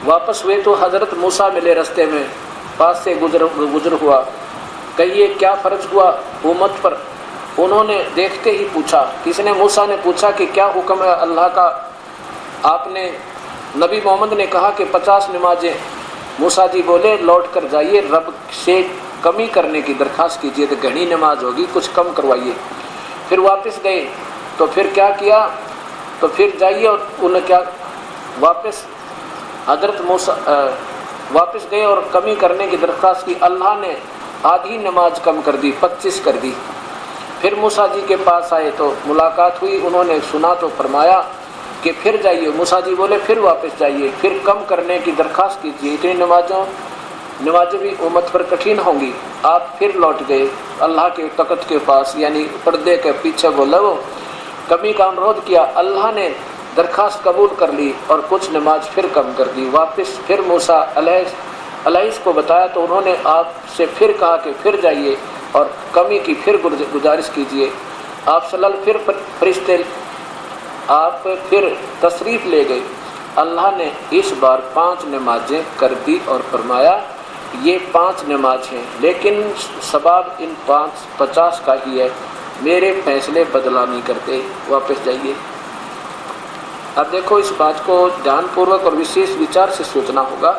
वापस हुए तो हज़रत मूसा मिले रास्ते में, पास से गुजर हुआ। कहिए क्या फ़र्ज हुआ उम्मत पर? उन्होंने देखते ही पूछा, किसने? मूसा ने पूछा कि क्या हुक्म है अल्लाह का? आपने नबी मोहम्मद ने कहा कि 50 नमाजें। मूसा जी बोले लौट कर जाइए, रब से कमी करने की दरख्वास्त कीजिए, तो घनी नमाज होगी, कुछ कम करवाइए। फिर वापस गए तो फिर क्या किया? तो फिर जाइए और उन्हें क्या वापस हजरत मूसा वापस गए और कमी करने की दरख्वास्त की। अल्लाह ने आधी नमाज कम कर दी, 25 कर दी। फिर मूसा जी के पास आए तो मुलाकात हुई, उन्होंने सुना तो फरमाया कि फिर जाइए। मूसा जी बोले फिर वापस जाइए, फिर कम करने की दरख्वास्त कीजिए, इतनी नमाजें भी उम्मत पर कठिन होंगी। आप फिर लौट गए अल्लाह के तख्त के पास, यानी पर्दे के पीछे बोला वो कमी का अनुरोध किया। अल्लाह ने दरख्वास्त कबूल कर ली और कुछ नमाज फिर कम कर दी। वापस फिर मूसा अलैहिस को बताया तो उन्होंने आपसे फिर कहा कि फिर जाइए और कमी की फिर गुजारिश कीजिए। आप सल्लल्लाहु फिर फरिश्ते आप फिर तशरीफ़ ले गए। अल्लाह ने इस बार 5 नमाजें कर दी और फरमाया ये 5 नमाज हैं, लेकिन सवाब इन 50 का ही है, मेरे फैसले बदला नहीं करते, वापस जाइए। अब देखो इस बात को ध्यानपूर्वक और विशेष विचार से सोचना होगा।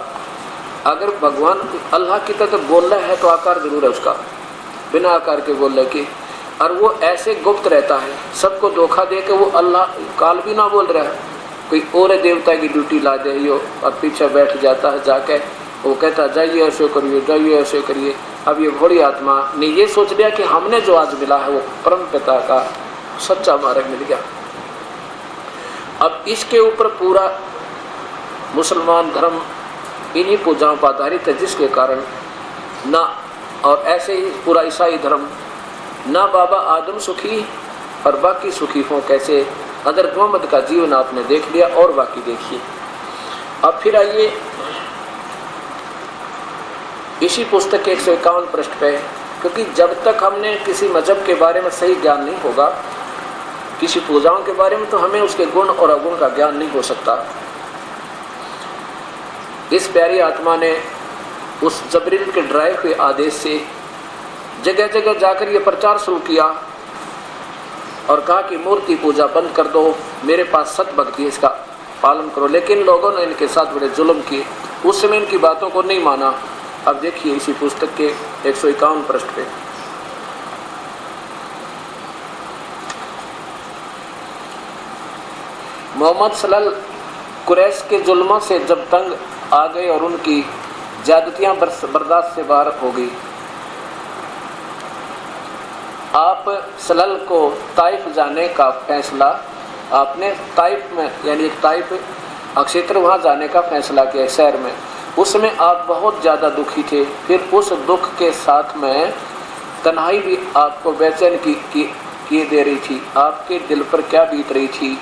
अगर भगवान अल्लाह की तरफ बोल रहा है तो आकार जरूर है उसका, बिना आकार के बोल रहे कि, और वो ऐसे गुप्त रहता है, सबको धोखा दे के वो अल्लाह काल भी ना बोल रहा है, कोई और देवता की ड्यूटी ला दे हो और पीछे बैठ जाता है जाके, वो कहता जाइए ऐसे करिए, जाइए ऐसे करिए। अब ये घोड़ी आत्मा ने ये सोच लिया कि हमने जो आज मिला है वो परम पिता का सच्चा मार्ग मिल गया। अब इसके ऊपर पूरा मुसलमान धर्म इन्हीं पूजाओं पर आधारित है, जिसके कारण ना, और ऐसे ही पूरा ईसाई धर्म, ना बाबा आदम सुखी और बाकी सुखी हों कैसे। हज़रत मोहम्मद का जीवन आपने देख लिया और बाकी देखिए। अब फिर आइए इसी पुस्तक के 151 पृष्ठ पे, क्योंकि जब तक हमने किसी मजहब के बारे में सही ज्ञान नहीं होगा, किसी पूजाओं के बारे में, तो हमें उसके गुण और अवगुण का ज्ञान नहीं हो सकता। इस प्यारी आत्मा ने उस जबरील के डराए हुए आदेश से जगह जगह जाकर ये प्रचार शुरू किया और कहा कि मूर्ति पूजा बंद कर दो, मेरे पास सत भक्ति है, इसका पालन करो। लेकिन लोगों ने इनके साथ बड़े जुल्म किए, उस समय इनकी बातों को नहीं माना। अब देखिए इसी पुस्तक के 151 पृष्ठ पे, मोहम्मद सल्लल्लाहु कुरैश के जुल्मों से जब तंग आ गए और उनकी ज्यादतियां बर्दाश्त से बाहर हो गई, आप सल्लल्लाहु को ताइफ जाने का फैसला, आपने ताइफ में, यानी ताइफ क्षेत्र, वहाँ जाने का फैसला किया शहर में। उसमें आप बहुत ज़्यादा दुखी थे। फिर उस दुख के साथ में तन्हाई भी आपको बेचैन किए दे रही थी। आपके दिल पर क्या बीत रही थी,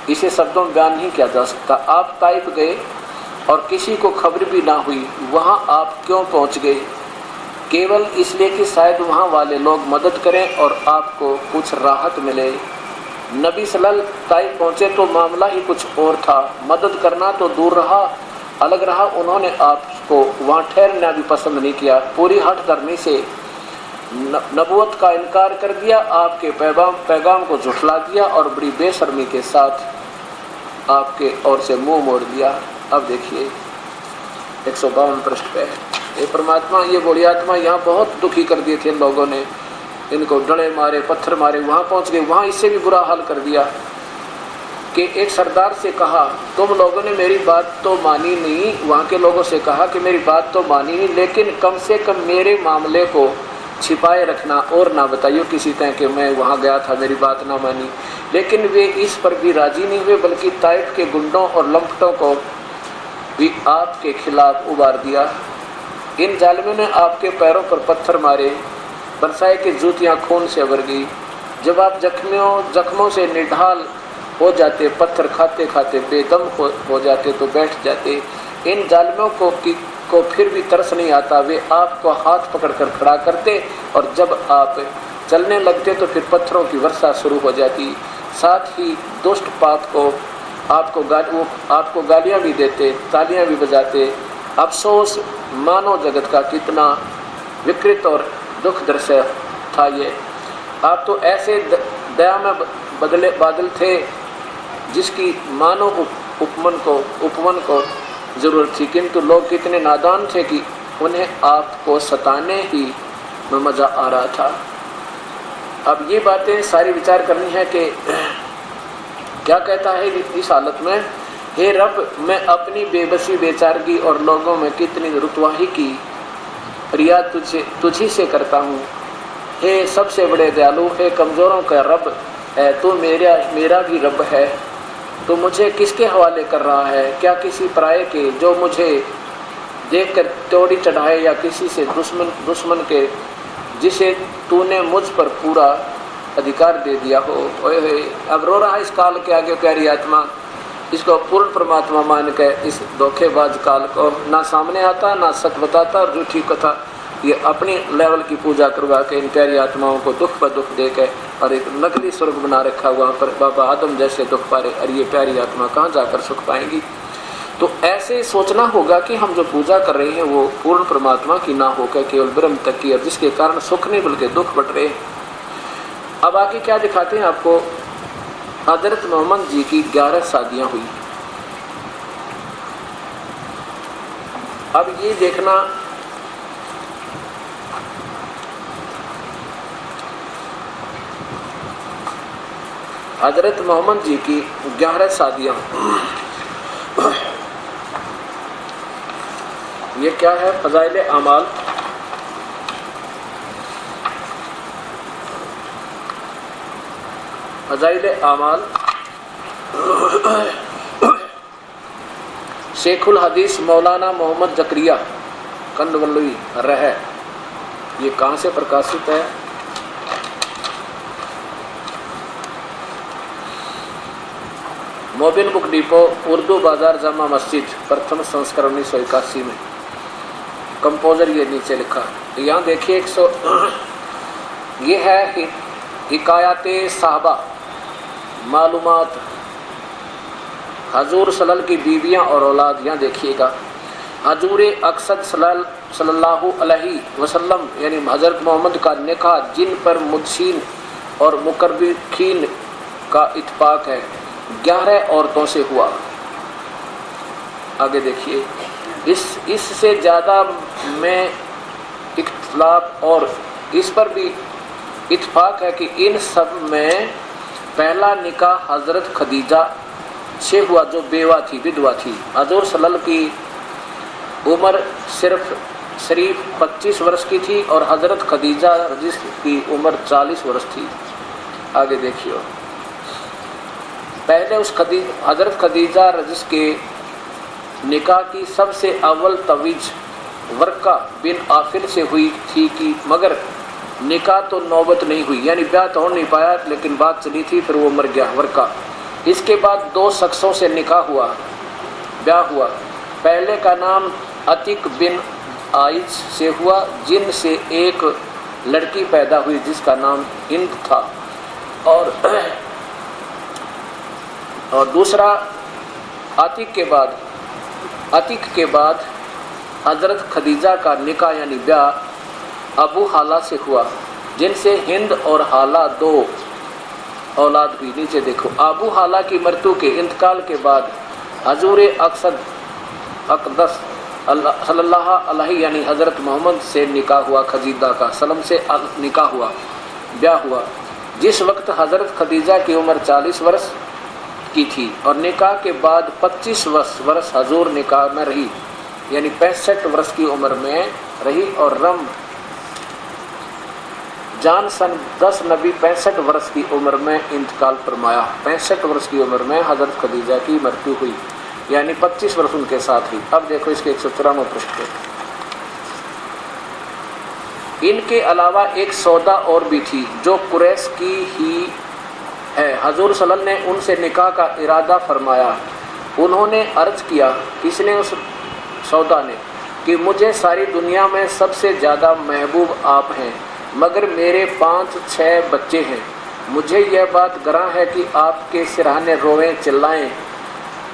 इसे शब्दों में बयान नहीं किया जा सकता। आप ताइफ गए और किसी को खबर भी ना हुई। वहाँ आप क्यों पहुँच गए? केवल इसलिए कि शायद वहाँ वाले लोग मदद करें और आपको कुछ राहत मिले। नबी सल्लल्लाहु ताइफ पहुँचे तो मामला ही कुछ और था। मदद करना तो दूर रहा, अलग रहा, उन्होंने आपको वहाँ ठहरना भी पसंद नहीं किया। पूरी हठ धर्मी से नबूवत का इनकार कर दिया, आपके पैगाम को झुठला दिया और बड़ी बेशर्मी के साथ आपके ओर से मुंह मोड़ दिया। अब देखिए 152 पृष्ठ पे, ये परमात्मा, ये बड़ी आत्मा यहाँ बहुत दुखी कर दिए थे लोगों ने, इनको डंडे मारे, पत्थर मारे। वहाँ पहुँच गए, वहाँ इससे भी बुरा हाल कर दिया कि एक सरदार से कहा तुम लोगों ने मेरी बात तो मानी नहीं, वहाँ के लोगों से कहा कि मेरी बात तो मानी नहीं, लेकिन कम से कम मेरे मामले को छिपाए रखना और ना बताइए किसी तरह कि मैं वहाँ गया था, मेरी बात ना मानी। लेकिन वे इस पर भी राजी नहीं हुए, बल्कि ताइफ के गुंडों और लंपटों को भी आपके खिलाफ उबार दिया। इन जालिमों ने आपके पैरों पर पत्थर मारे, बरसाए की जूतियाँ खून से भर गई। जब आप जख्मों से निढाल हो जाते, पत्थर खाते खाते बेदम हो जाते तो बैठ जाते। इन जालिमों को फिर भी तरस नहीं आता। वे आपको हाथ पकड़कर खड़ा करते और जब आप चलने लगते तो फिर पत्थरों की वर्षा शुरू हो जाती। साथ ही दुष्ट पाप को आपको गालियाँ भी देते, तालियाँ भी बजाते। अफसोस, मानव जगत का कितना विकृत और दुख दृश्य था ये। आप तो ऐसे दया में बादल थे जिसकी मानव उपमन को ज़रूरत थी, किंतु लोग कितने नादान थे कि उन्हें आपको सताने ही में मज़ा आ रहा था। अब ये बातें सारी विचार करनी है कि क्या कहता है इस हालत में, हे रब, मैं अपनी बेबसी, बेचारगी और लोगों में कितनी रुतवाही की फरियाद तुझी से करता हूँ। हे सबसे बड़े दयालु, हे कमज़ोरों का रब है, तू मेरा भी रब है। तो मुझे किसके हवाले कर रहा है? क्या किसी पराये के जो मुझे देखकर त्योड़ी चढ़ाए, या किसी से दुश्मन के जिसे तूने मुझ पर पूरा अधिकार दे दिया हो? ओए अब रो रहा है इस काल के आगे प्यारी आत्मा। इसको पूर्ण परमात्मा मान के इस धोखेबाज काल को ना सामने आता, ना सच बताता, और झूठी कथा ये अपनी लेवल की पूजा करवा के इन प्यारी आत्माओं को दुख पर दुख दे के और एक नकली स्वर्ग बना रखा हुआ पर बाबा आदम जैसे दुख पा रहे। और ये प्यारी आत्मा कहाँ जाकर सुख पाएंगी? तो ऐसे सोचना होगा कि हम जो पूजा कर रहे हैं वो पूर्ण परमात्मा की ना होकर केवल ब्रह्म तक की, और जिसके कारण सुख नहीं बल्कि दुख बढ़ रहे। अब आगे क्या दिखाते हैं आपको, हजरत मोहम्मद जी की 11 शादियाँ हुई। अब ये देखना, हजरत मोहम्मद जी की 11 शादियाँ। ये क्या है? फज़ाइल आमाल। फज़ाइल आमाल शेखुल हदीस मौलाना मोहम्मद जकरिया कंदवल्लवी रह। ये कहाँ से प्रकाशित है? मोबिन बुक डिपो, उर्दू बाजार, जामा मस्जिद, प्रथम संस्करण 1981 में। कंपोजर ये नीचे लिखा, यहाँ देखिए 100। ये है हिकायते साहबा, मालूमात हजूर सल्लल्लाहु की बीवियाँ और औलाद। यहाँ देखिएगा, हजूर अक़सद सल्लल्लाहु अलैहि वसल्लम यानी हज़रत मोहम्मद का निकाह जिन पर मुदशीन और मुकर्रिखीन का इत्फाक है 11 औरतों से हुआ। आगे देखिए, इससे ज़्यादा में इख्तिलाफ और इस पर भी इत्फाक है कि इन सब में पहला निकाह हज़रत खदीजा से हुआ जो बेवा थी, विधवा थी। हजूर सल्लल्लाहु की उम्र शरीफ 25 वर्ष की थी और हज़रत खदीजा जिसकी उम्र 40 वर्ष थी। आगे देखिए, पहले उस हज़रत खदीजा रजिस के निकाह की सबसे अव्वल तवीज वर्का बिन आफिर से हुई थी कि मगर निकाह तो नौबत नहीं हुई, यानी ब्याह तो हो नहीं पाया, लेकिन बात चली थी, फिर वो मर गया वर्का। इसके बाद 2 शख्सों से निकाह हुआ, ब्याह हुआ। पहले का नाम अतिक बिन आइज से हुआ, जिन से एक लड़की पैदा हुई जिसका नाम हिंद था, और दूसरा अतिक के बाद हज़रत खदीजा का निकाह यानी ब्याह अबू हाला से हुआ, जिनसे हिंद और हाला 2 औलाद हुई। नीचे देखो, अबू हाला की मृत्यु के इंतकाल के बाद हजूर अक़सद सल्लल्लाहु अलैहि यानी हज़रत मोहम्मद से निकाह हुआ, खदीजा का सलम से निकाह हुआ, ब्याह हुआ। जिस वक्त हज़रत खदीजा की उम्र 40 वर्ष की थी और निकाह के बाद 25 वर्ष हजूर निकाह में रही, यानी 65 वर्ष की उम्र में रही। और जान सन 10 नबी 65 वर्ष की उम्र में इंतकाल फरमाया। 65 वर्ष की उम्र में हज़रत खदीजा की मृत्यु हुई, यानी 25 वर्ष उनके साथ ही। अब देखो इसके 194 पृष्ठ पे, इनके अलावा एक सौदा और भी थी जो कुरैश की ही है। हजूर सल्लल्लाहु अलैहि वसल्लम ने उनसे निकाह का इरादा फरमाया। उन्होंने अर्ज किया, किसने? उस सौदा ने, कि मुझे सारी दुनिया में सबसे ज़्यादा महबूब आप हैं, मगर मेरे 5-6 बच्चे हैं। मुझे यह बात गरां है कि आपके सिरहाने रोएं चिल्लाएं।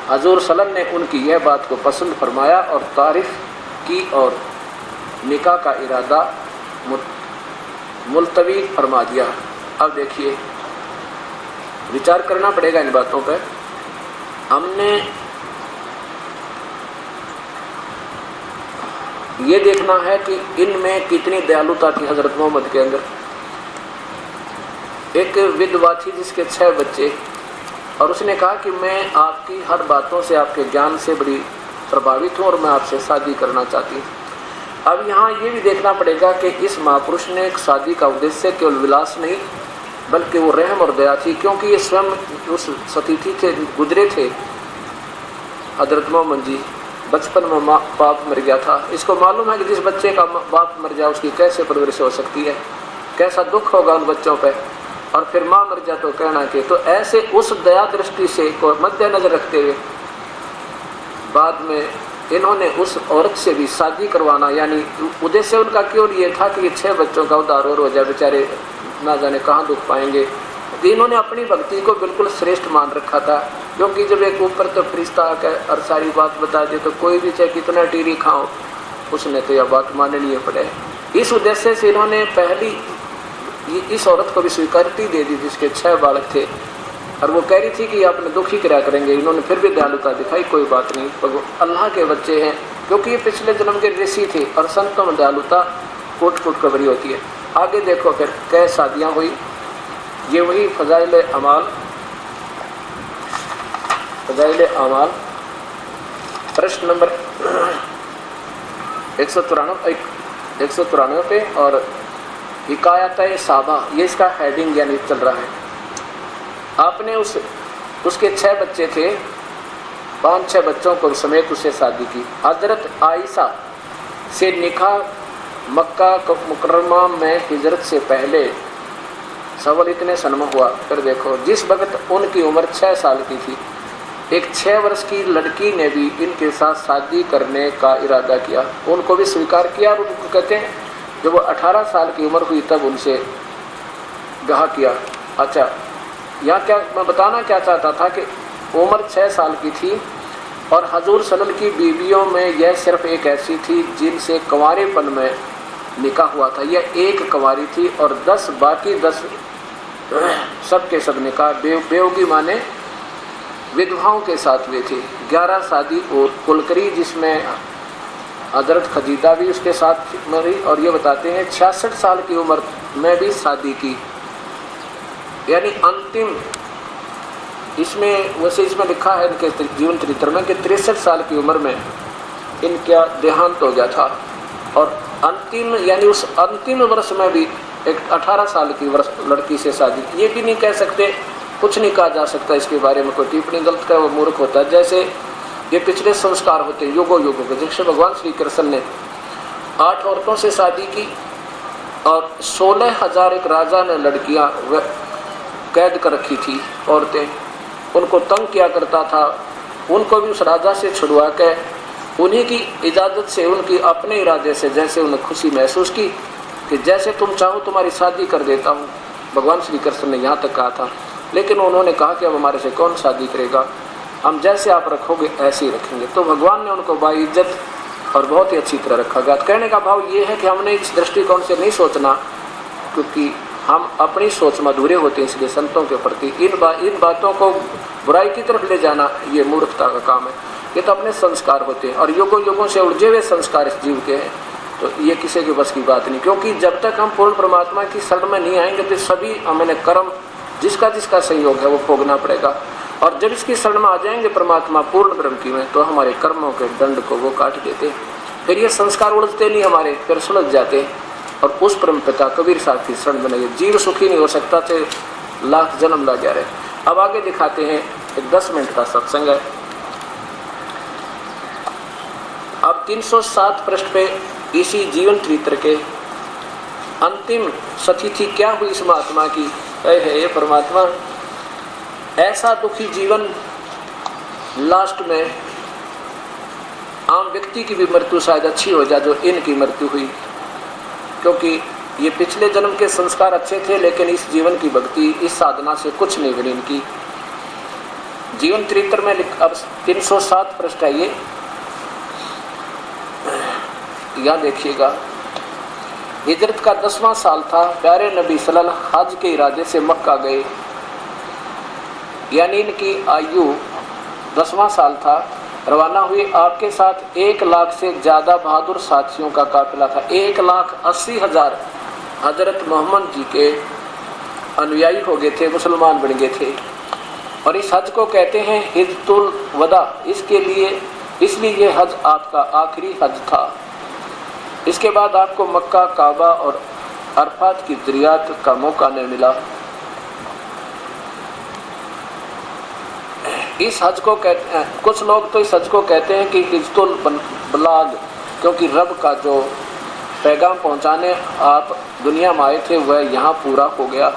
हजूर सल्लल्लाहु अलैहि वसल्लम ने उनकी यह बात को पसंद फरमाया और तारीफ़ की और निकाह का इरादा मुलतवी फरमा दिया। अब देखिए, विचार करना पड़ेगा इन बातों पर। हमने ये देखना है कि इनमें कितनी दयालुता थी हज़रत मोहम्मद के अंदर। एक विधवा थी जिसके 6 बच्चे, और उसने कहा कि मैं आपकी हर बातों से, आपके ज्ञान से बड़ी प्रभावित हूँ और मैं आपसे शादी करना चाहती हूँ। अब यहाँ ये भी देखना पड़ेगा कि इस महापुरुष ने एक शादी का उद्देश्य केवल विलास नहीं, बल्कि वो रहम और दया थी, क्योंकि ये स्वयं उस सतीथी से गुजरे थे। हज़रत मोहम्मद जी बचपन में बाप मर गया था। इसको मालूम है कि जिस बच्चे का बाप मर जाए उसकी कैसे परवरिश हो सकती है, कैसा दुख होगा उन बच्चों पर, और फिर माँ मर जाए तो कहना कि। तो ऐसे उस दया दृष्टि से को मद्देनजर रखते हुए बाद में इन्होंने उस औरत से भी शादी करवाना, यानी उद्देश्य उनका केवल ये था कि ये 6 बच्चों का उद्धार हो जाए, बेचारे ना जाने कहाँ दुख पाएंगे। तो इन्होंने अपनी भक्ति को बिल्कुल श्रेष्ठ मान रखा था, क्योंकि जब एक ऊपर तो फरिश्ता आकर और सारी बात बता दे तो कोई भी चाहे कितना टीरी खाओ उसने तो यह बात माननी पड़े। इस उद्देश्य से इन्होंने पहली इस औरत को भी स्वीकृति दे दी जिसके 6 बालक थे, और वो कह रही थी कि आपने दुखी क्या करेंगे। इन्होंने फिर भी दयालुता दिखाई, कोई बात नहीं, अल्लाह के बच्चे हैं, क्योंकि ये पिछले जन्म के ऋषि थे और संतों में दयालुता कोट कोट कबरी होती है। आगे देखो फिर कै शादियाँ हुई। ये वही फ़ज़ाइल अमाल प्रश्न नंबर 193 पे, और हिकायत साहबा, ये इसका हेडिंग यानी चल रहा है। आपने उसके 6 बच्चे थे, 5-6 बच्चों को समेत उससे शादी की। हज़रत आयशा से निकाह मक्का मुकर्रमा में हिजरत से पहले सवाल इतने सन में हुआ। फिर देखो, जिस वक्त उनकी उम्र 6 साल की थी, एक 6 वर्ष की लड़की ने भी इनके साथ शादी करने का इरादा किया, उनको भी स्वीकार किया। और उनको कहते हैं जब वो 18 साल की उम्र हुई तब उनसे ब्याह किया। अच्छा, यहाँ क्या मैं बताना क्या चाहता था कि उम्र 6 साल की थी, और हजूर सल्लल्लाहु अलैहि वसल्लम की बीवियों में यह सिर्फ एक ऐसी थी जिनसे कंवारेपन में निकाह हुआ था। यह एक कंवारी थी और 10 बाकी 10 सब के सब निकाह बेवगी माने विधवाओं के साथ हुए थे। 11 शादी और कुलकरी, जिसमें हज़रत खदीजा भी उसके साथ मरी, और ये बताते हैं 66 साल की उम्र में भी शादी की, यानी अंतिम। इसमें वैसे इसमें लिखा है इनके जीवन चरित्र में कि 63 साल की उम्र में इनका देहांत हो गया था, और अंतिम यानी उस अंतिम वर्ष में भी एक 18 साल की लड़की से शादी। ये भी नहीं कह सकते, कुछ नहीं कहा जा सकता इसके बारे में, कोई टिप्पणी गलत करे वो मूर्ख होता है। जैसे ये पिछले संस्कार होते हैं युगों युगों के, जैसे भगवान श्री कृष्ण ने 8 औरतों से शादी की, और 16,000 एक राजा ने लड़कियां कैद कर रखी थी, औरतें, उनको तंग किया करता था। उनको भी उस राजा से छुड़वा के उन्हीं की इजाज़त से, उनकी अपने इरादे से, जैसे उन्हें खुशी महसूस की कि जैसे तुम चाहो तुम्हारी शादी कर देता हूँ। भगवान श्री कृष्ण ने यहाँ तक कहा था, लेकिन उन्होंने कहा कि अब हमारे से कौन शादी करेगा, हम जैसे आप रखोगे ऐसे ही रखेंगे। तो भगवान ने उनको बाइज्जत और बहुत ही अच्छी तरह रखा गया। कहने का भाव ये है कि हमने इस दृष्टिकोण से नहीं सोचना, क्योंकि हम अपनी सोच में अधूरे होते हैं, इसलिए संतों के प्रति इन बातों को बुराई की तरफ ले जाना ये मूर्खता का काम है। ये तो अपने संस्कार होते हैं, और युगों युगों से उलझे हुए संस्कार इस जीव के हैं, तो ये किसी के बस की बात नहीं। क्योंकि जब तक हम पूर्ण परमात्मा की शरण में नहीं आएंगे तो सभी हमें कर्म जिसका संयोग है वो भोगना पड़ेगा, और जब इसकी शरण में आ जाएंगे परमात्मा पूर्ण ब्रह्म की में, तो हमारे कर्मों के दंड को वो काट देते। फिर ये संस्कार उलझते नहीं हमारे, फिर सुलझ जाते। और उस परम पिता कबीर साहब की शरण बनाइए। जीव सुखी नहीं हो सकता थे लाख जन्म ला गया रहे। अब आगे दिखाते हैं, एक 10 मिनट का सत्संग है। अब 307 पृष्ठ पे इसी जीवन चरित्र के अंतिम सतिथि क्या हुई इस महात्मा की। हे परमात्मा, ऐसा दुखी जीवन लास्ट में आम व्यक्ति की भी मृत्यु शायद अच्छी हो जाए जो इनकी मृत्यु हुई, क्योंकि ये पिछले जन्म के संस्कार अच्छे थे, लेकिन इस जीवन की भक्ति, इस साधना से कुछ नहीं बनी इनकी। जीवन चरित्र में अब 307 पृष्ठ है ये, यहाँ देखिएगा। हिजरत का 10वां साल था। प्यारे नबी सल्लल्लाहु हज के इरादे से मक्का गए, यानी इनकी आयु 10वां साल था। रवाना हुए, आपके साथ 1 लाख से ज़्यादा बहादुर साथियों का काफिला था। 1,80,000 हजरत मोहम्मद जी के अनुयायी हो गए थे, मुसलमान बन गए थे। और इस हज को कहते हैं हिज्जतुल वदा, इसलिए ये हज आपका आखिरी हज था। इसके बाद आपको मक्का, काबा और अरफात की ज़ियारत का मौका नहीं मिला। इस हज को कहते हैं, कुछ लोग तो इस हज को कहते हैं कि हिज्जतुल बलाग, क्योंकि रब का जो पैगाम पहुंचाने आप दुनिया में आए थे वह यहाँ पूरा हो गया।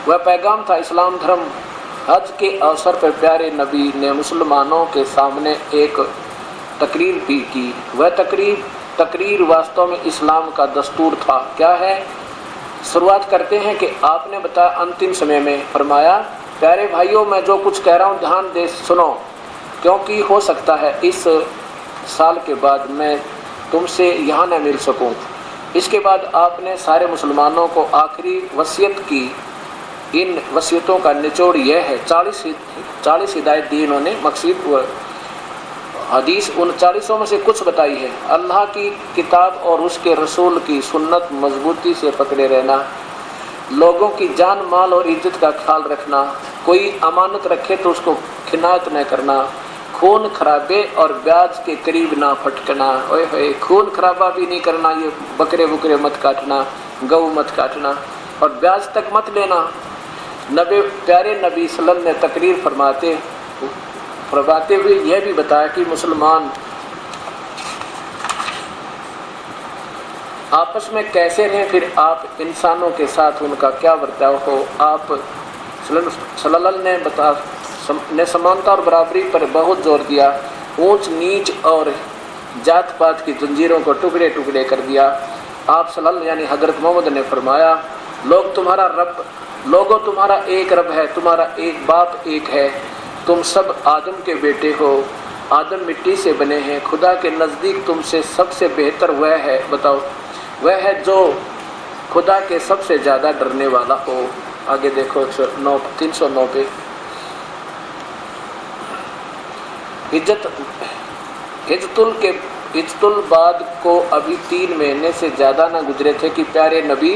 वह पैगाम था इस्लाम धर्म। हज के अवसर पर प्यारे नबी ने मुसलमानों के सामने एक तकरीर भी की। वह तकरीर वास्तव में इस्लाम का दस्तूर था। क्या है? शुरुआत करते हैं कि आपने बताया अंतिम समय में फरमाया, प्यारे भाइयों, मैं जो कुछ कह रहा हूँ ध्यान दे सुनो, क्योंकि हो सकता है इस साल के बाद मैं तुमसे यहाँ न मिल सकूँ। इसके बाद आपने सारे मुसलमानों को आखिरी वसीयत की। इन वसीयतों का निचोड़ यह है, 40 हिदायत दी इन्होंने। मकसद हदीस 39 में से कुछ बताई है। अल्लाह की किताब और उसके रसूल की सुन्नत मजबूती से पकड़े रहना, लोगों की जान माल और इज्जत का ख्याल रखना, कोई अमानत रखे तो उसको खिनायत न करना, खून खराबे और ब्याज के करीब ना फटकना। ओए होए, खून खराबा भी नहीं करना, ये बकरे बुकरे मत काटना, गऊ मत काटना और ब्याज तक मत लेना। प्यारे नबी सल्लल्लाहु ने तकरीर फरमाते हुए यह भी बताया कि मुसलमान आपस में कैसे रहें, फिर आप इंसानों के साथ उनका क्या बर्ताव हो। आप सल्लल्लाहु ने समानता और बराबरी पर बहुत जोर दिया। ऊंच नीच और जात पात की जंजीरों को टुकड़े टुकड़े कर दिया। आप सल्लल्लाहु यानी हजरत मोहम्मद ने फरमाया, लोगों तुम्हारा एक रब है, तुम्हारा एक बाप एक है, तुम सब आदम के बेटे हो, आदम मिट्टी से बने हैं। खुदा के नज़दीक तुमसे सबसे बेहतर वह है, बताओ, वह है जो खुदा के सबसे ज़्यादा डरने वाला हो। आगे देखो 309 पे। हिज्जतुल बाद को अभी 3 महीने से ज़्यादा न गुजरे थे कि प्यारे नबी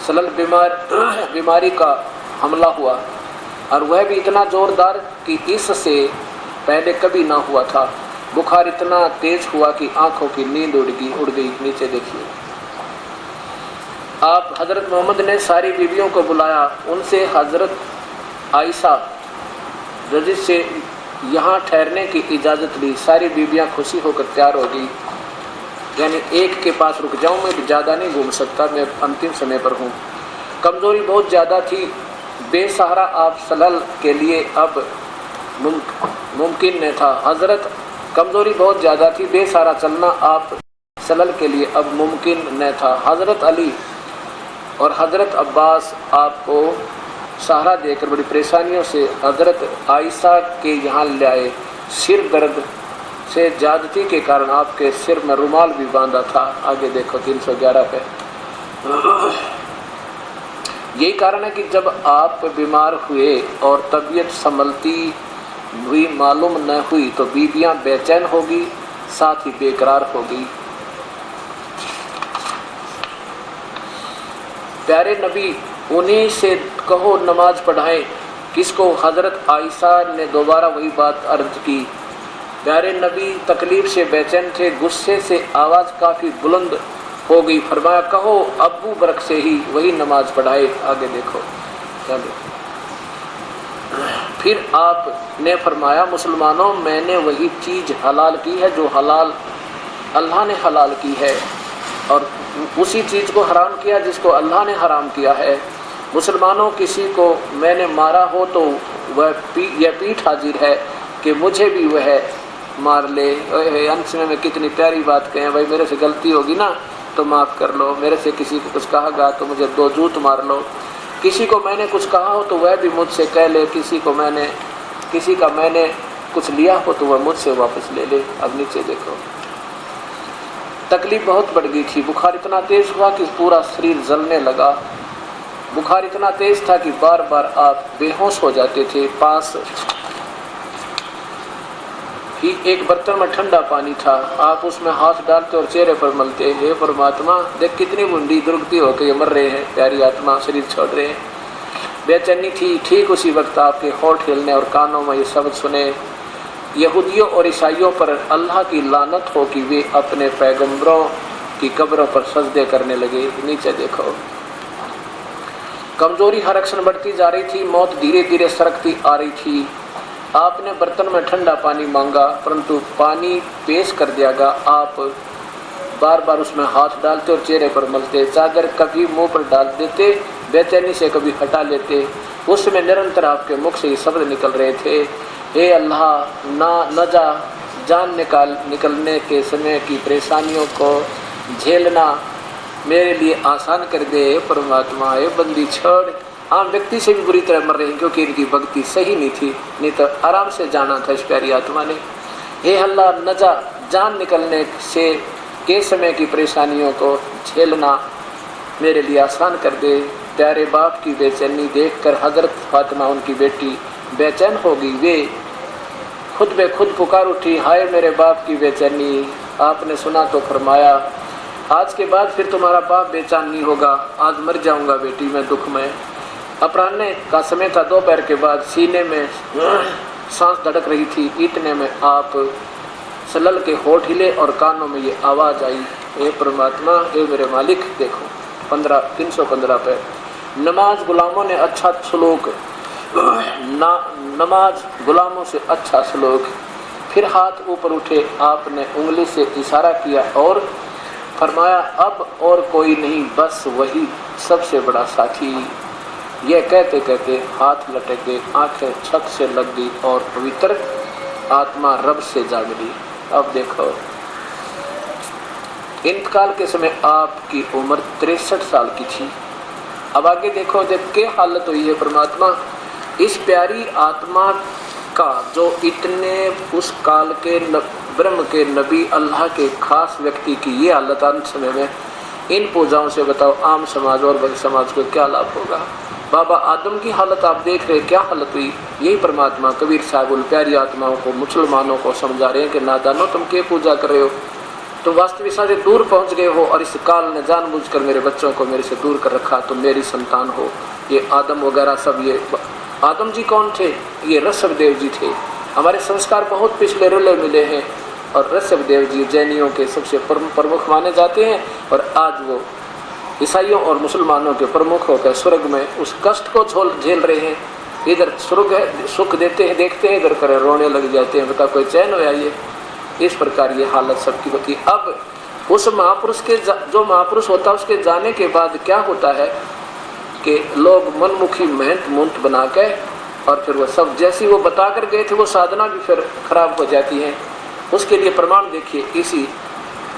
सल्लल्लाहु बीमारी का हमला हुआ, और वह भी इतना ज़ोरदार कि इससे पहले कभी ना हुआ था। बुखार इतना तेज हुआ कि आंखों की नींद उड़ गई। नीचे देखिए, आप हजरत मोहम्मद ने सारी बीवियों को बुलाया, उनसे हजरत आयशा रज़ी से यहाँ ठहरने की इजाज़त ली। सारी बीवियाँ खुशी होकर तैयार हो गई, यानी एक के पास रुक जाऊँ, मैं भी ज़्यादा नहीं घूम सकता, मैं अंतिम समय पर हूँ। कमज़ोरी बहुत ज़्यादा थी, बेसहारा आप सल्लल्लाहु के लिए अब मुमकिन नहीं था। हजरत कमज़ोरी बहुत ज़्यादा थी, बेसहारा चलना आप सल्लल्लाहु के लिए अब मुमकिन नहीं था। हजरत अली और हजरत अब्बास आपको सहारा देकर बड़ी परेशानियों से हजरत आयशा के यहाँ ले आए। सिर दर्द से ज्यादती के कारण आपके सिर में रुमाल भी बांधा था। आगे देखो 311 पे। यही कारण है कि जब आप बीमार हुए और तबीयत संभलती हुई मालूम न हुई तो बीबियां बेचैन होगी, साथ ही बेकरार होगी। प्यारे नबी, उन्हीं से कहो नमाज पढ़ाएं। किसको? हजरत आयशा ने दोबारा वही बात अर्ज की। प्यारे नबी तकलीफ से बेचैन थे, गुस्से से आवाज़ काफ़ी बुलंद हो गई। फरमाया कहो अबू बरक से ही वही नमाज पढ़ाए। आगे देखो चलो। फिर आपने फरमाया मुसलमानों, मैंने वही चीज़ हलाल की है जो हलाल अल्लाह ने हलाल की है, और उसी चीज़ को हराम किया जिसको अल्लाह ने हराम किया है। मुसलमानों, किसी को मैंने मारा हो तो यह पीठ हाजिर है कि मुझे भी वह मार ले। अंत में मैं कितनी प्यारी बात कहें, भाई मेरे से गलती होगी ना तो माफ़ कर लो, मेरे से किसी को कुछ कहा गया तो मुझे 2 जूत मार लो, किसी को मैंने कुछ कहा हो तो वह भी मुझसे कह ले, किसी का मैंने कुछ लिया हो तो वह मुझसे वापस ले ले। अब नीचे देखो, तकलीफ बहुत बढ़ गई थी। बुखार इतना तेज़ हुआ कि पूरा शरीर जलने लगा। बुखार इतना तेज़ था कि बार बार आप बेहोश हो जाते थे। पास ही एक बर्तन में ठंडा पानी था, आप उसमें हाथ डालते और चेहरे पर मलते। हे परमात्मा, देख कितनी बूंदी दुर्गति होकर ये मर रहे हैं, प्यारी आत्मा शरीर छोड़ रहे हैं। बेचैनी थी। ठीक उसी वक्त आपके होंठ हिलने और कानों में ये शब्द सुने, यहूदियों और ईसाइयों पर अल्लाह की लानत हो कि वे अपने पैगंबरों की कब्रों पर सजदे करने लगे। नीचे देखो, कमजोरी हर क्षण बढ़ती जा रही थी, मौत धीरे धीरे सरकती आ रही थी। आपने बर्तन में ठंडा पानी मांगा परंतु पानी पेश कर दिया गया। आप बार बार उसमें हाथ डालते और चेहरे पर मलते, चादर कभी मुंह पर डाल देते, बेचैनी से कभी हटा लेते। उस समय निरंतर आपके मुख से ये शब्द निकल रहे थे, हे अल्लाह, न जा जान निकलने के समय की परेशानियों को झेलना मेरे लिए आसान कर दे। परमात्मा, ये बंदी छोड़। आम व्यक्ति से भी बुरी तरह मर रहे हैं क्योंकि इनकी भक्ति सही नहीं थी, नहीं तो आराम से जाना था इस प्यारी आत्मा ने। हे अल्लाह, न जा जान निकलने से के समय की परेशानियों को झेलना मेरे लिए आसान कर दे। प्यारे बाप की बेचैनी देखकर हजरत फातिमा उनकी बेटी बेचैन हो गई। वे खुद बे खुद पुकार उठी, हाय मेरे बाप की बेचैनी। आपने सुना तो फरमाया, आज के बाद फिर तुम्हारा बाप बेचैन नहीं होगा, आज मर जाऊंगा बेटी मैं दुख में। अपराह्न का समय था, दोपहर के बाद सीने में सांस धड़क रही थी। इतने में आप सलल के होठ हिले और कानों में ये आवाज़ आई, हे परमात्मा, हे मेरे मालिक। देखो 315 पे, नमाज गुलामों ने अच्छा सलूक, नमाज गुलामों से अच्छा सलूक। फिर हाथ ऊपर उठे, आपने उंगली से इशारा किया और फरमाया, अब और कोई नहीं, बस वही सबसे बड़ा साथी। यह कहते कहते हाथ लटक गए, आंखें छत से लग गई और पवित्र आत्मा रब से जाग गई। अब देखो, इंतकाल के समय आपकी उम्र 63 साल की थी। अब आगे देखो, जब क्या हालत हुई है परमात्मा। इस प्यारी आत्मा का जो इतने उस काल के ब्रह्म के नबी अल्लाह के खास व्यक्ति की ये हालत अंत समय में, इन पूजाओं से बताओ आम समाज और बड़े समाज को क्या लाभ होगा। बाबा आदम की हालत आप देख रहे, क्या हालत हुई। यही परमात्मा कबीर साहब उन प्यारी आत्माओं को, मुसलमानों को समझा रहे हैं कि नादानो, तुम क्या पूजा कर रहे हो, तुम वास्तविकता से दूर पहुंच गए हो और इस काल ने जानबूझकर मेरे बच्चों को मेरे से दूर कर रखा, तुम मेरी संतान हो। ये आदम वगैरह सब, ये आदम जी कौन थे, ये ऋषभदेव जी थे। हमारे संस्कार बहुत पिछले रुले मिले हैं और ऋषभदेव जी जैनियों के सबसे प्रमुख माने जाते हैं, और आज वो ईसाइयों और मुसलमानों के प्रमुख होकर स्वर्ग में उस कष्ट को झेल रहे हैं। इधर स्वर्ग है, सुख देते हैं, देखते हैं, इधर करे रोने लग जाते हैं, बता कोई चैन हो ये। इस प्रकार ये हालत सबकी होती है। अब उस महापुरुष के जो महापुरुष होता है उसके जाने के बाद क्या होता है कि लोग मनमुखी मेहनत बना के, और फिर वो सब जैसी वो बता कर गए थे वो साधना भी फिर खराब हो जाती है। उसके लिए प्रमाण देखिए इसी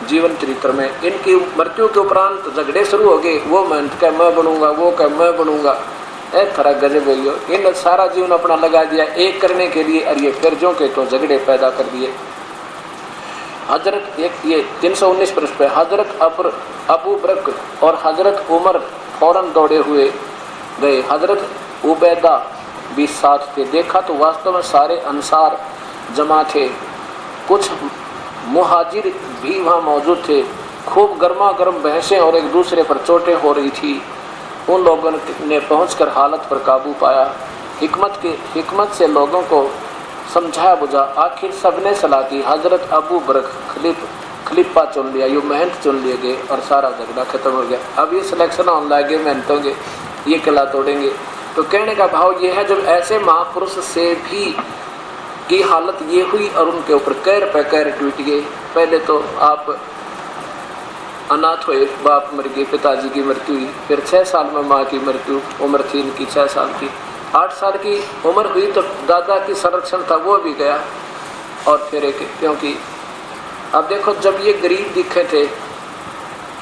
जीवन चरित्र में। इनकी मृत्यु के उपरांत झगड़े शुरू हो गए, वो मेहनत का मैं बनूंगा, वो का मैं बनूंगा। थोड़ा गजब हुई हो, इन सारा जीवन अपना लगा दिया एक करने के लिए, और ये फिर जो के तो झगड़े पैदा कर दिए। हजरत एक ये 319 पृष्ठ पे, हजरत अबू बकर और हजरत उमर फौरन दौड़े हुए गए। हजरत उबैदा भी साथ थे। देखा तो वास्तव में सारे अंसार जमा थे, कुछ मुहाजिर भी वहाँ मौजूद थे। खूब गर्मा गर्म बहसें और एक दूसरे पर चोटें हो रही थी। उन लोगों ने पहुंचकर हालत पर काबू पाया। हिकमत से लोगों को समझाया बुझा, आखिर सबने सलाह की। हजरत अबू बकर खलीफा चुन लिया, यो महंत चुन लिए गए और सारा झगड़ा खत्म हो गया। अब ये सिलेक्शन होने लगे महंतों के, ये किला तोड़ेंगे। तो कहने का भाव ये है, जब ऐसे महापुरुष से भी की हालत ये हुई और उनके ऊपर कहर पे कहर टूट गए। पहले तो आप अनाथ हुए, बाप मर गए, पिताजी की मृत्यु हुई, फिर 6 साल में माँ की मृत्यु, उम्र थी इनकी 6 साल की। 8 साल की उम्र हुई तो दादा की संरक्षण था वो भी गया। और फिर एक, क्योंकि अब देखो जब ये गरीब दिखे थे,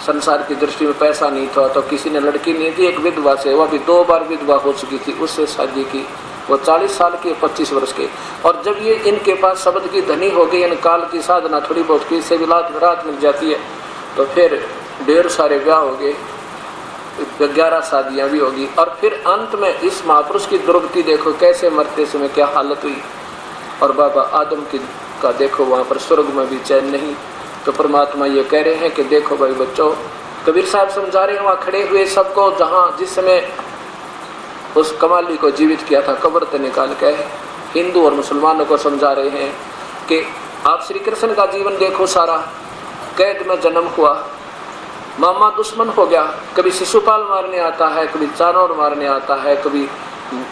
संसार की दृष्टि में पैसा नहीं था, तो किसी ने लड़की नहीं दी, एक विधवा से, वह भी 2 बार विधवा हो चुकी थी, उससे शादी की, वो 40 साल के 25 वर्ष के। और जब ये इनके पास शब्द की धनी हो गई, इन काल की साधना थोड़ी बहुत की, इससे भी रात मिल जाती है, तो फिर ढेर सारे ब्याह हो गए, 11 शादियाँ भी होगी। और फिर अंत में इस महापुरुष की दुर्गति देखो, कैसे मरते समय क्या हालत हुई। और बाबा आदम की का देखो, वहाँ पर स्वर्ग में भी चैन नहीं। तो परमात्मा ये कह रहे हैं कि देखो भाई बच्चों, कबीर साहब समझा रहे हैं वहाँ खड़े हुए सबको, जहाँ जिस समय उस कमाली को जीवित किया था कब्र से निकाल के, हिंदू और मुसलमानों को समझा रहे हैं कि आप श्री कृष्ण का जीवन देखो, सारा कैद में जन्म हुआ, मामा दुश्मन हो गया, कभी शिशुपाल मारने आता है, कभी चानौर मारने आता है, कभी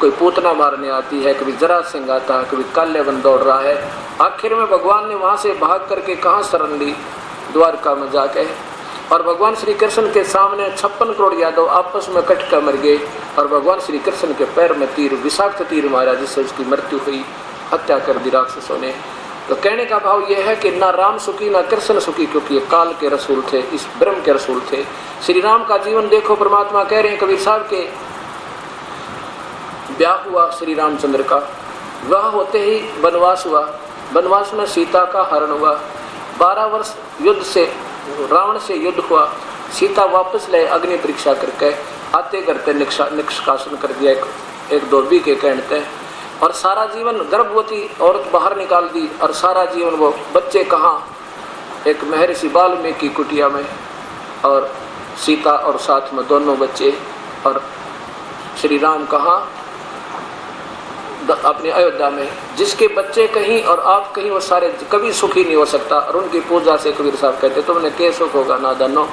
कोई पूतना मारने आती है, कभी जरासिंह आता है, कभी काल्यवन दौड़ रहा है। आखिर में भगवान ने वहाँ से भाग करके कहाँ शरण ली? द्वारका में जाके। और भगवान श्री कृष्ण के सामने 56 करोड़ यादव आपस में कट कर मर गए, और भगवान श्री कृष्ण के पैर में तीर, विषाक्त तीर मारा, जिससे उसकी मृत्यु हुई, हत्या कर दी राक्षसों ने। तो कहने का भाव यह है कि ना राम सुखी ना कृष्ण सुखी, क्योंकि ये काल के रसूल थे, इस ब्रह्म के रसूल थे। श्री राम का जीवन देखो, परमात्मा कह रहे हैं कबीर साहब के ब्याह हुआ श्री रामचंद्र का, विवाह होते ही वनवास हुआ, वनवास में सीता का हरण हुआ, 12 वर्ष युद्ध से रावण से युद्ध हुआ, सीता वापस ले अग्नि परीक्षा करके आते करते निष्कासन कर दिया, एक धोबी के कहते। और सारा जीवन गर्भवती औरत बाहर निकाल दी, और सारा जीवन वो बच्चे कहाँ, एक महर्षि वाल्मीकि कुटिया में, और सीता और साथ में दोनों बच्चे, और श्री राम कहाँ, अपने अयोध्या में। जिसके बच्चे कहीं और आप कहीं, वो सारे कभी सुखी नहीं हो सकता। और उनकी पूजा से कबीर साहब कहते तुमने क्या सुख होगा नादानो,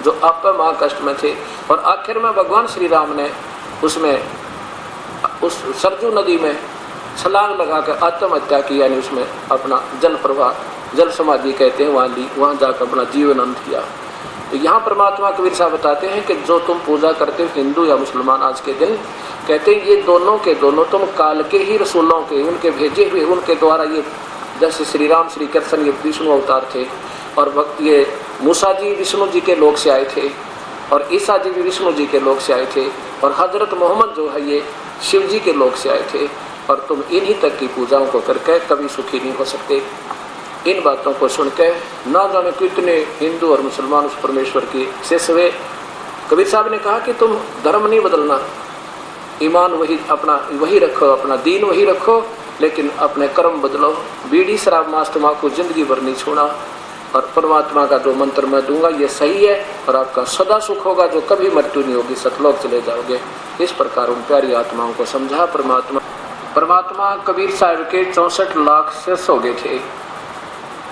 जो आप पे महा कष्ट में थे। और आखिर में भगवान श्री राम ने उसमें उस सरजू नदी में छलांग लगा कर आत्महत्या की, यानी उसमें अपना जल प्रवाह, जल समाधि कहते हैं, वहाँ ली, वहाँ जाकर अपना जीवन अंत किया। तो यहाँ परमात्मा कबीर साहब बताते हैं कि जो तुम पूजा करते हो, हिंदू या मुसलमान, आज के दिन कहते हैं ये दोनों के दोनों तुम काल के ही रसूलों के, उनके भेजे हुए, उनके द्वारा, ये जैसे श्री राम श्री कृष्ण ये विष्णु अवतार थे, और भक्त ये मूसा जी विष्णु जी के लोक से आए थे, और ईसा जी भी विष्णु जी के लोक से आए थे, और हजरत मोहम्मद जो है ये शिव जी के लोक से आए थे। और तुम इन्हीं तक की पूजाओं को करके कभी सुखी नहीं हो सकते। इन बातों को सुन के ना जाने कितने हिंदू और मुसलमान उस परमेश्वर की शिष्य हुए। कबीर साहब ने कहा कि तुम धर्म नहीं बदलना, ईमान वही अपना वही रखो, अपना दीन वही रखो, लेकिन अपने कर्म बदलो। बीड़ी शराब मांस तम्बाकू जिंदगी भर नहीं छोड़ा। और परमात्मा का जो मंत्र मैं दूंगा ये सही है, और आपका सदा सुख होगा, जो कभी मृत्यु नहीं होगी, सतलोक चले जाओगे। इस प्रकार उन प्यारी आत्माओं को समझा परमात्मा कबीर साहब के 64 लाख शिष्य हो गए थे।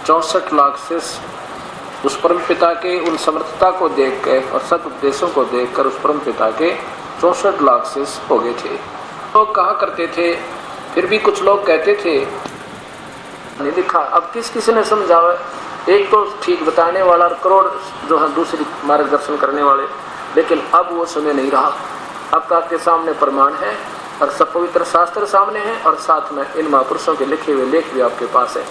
64 लाख शिष्य उस परम पिता के उन समर्थता को देख कर और सत उपदेशों को देख कर उस परम पिता के 64 लाख शिष्य हो गए थे। लोग कहा करते थे, फिर भी कुछ लोग कहते थे नहीं लिखा। अब किस ने समझावा, एक तो ठीक बताने वाला और करोड़ जो है दूसरी मार्गदर्शन करने वाले, लेकिन अब वो समय नहीं रहा। अब तो आपके सामने प्रमाण है और सब पवित्र शास्त्र सामने है, और साथ में इन महापुरुषों के लिखे हुए लेख भी आपके पास है।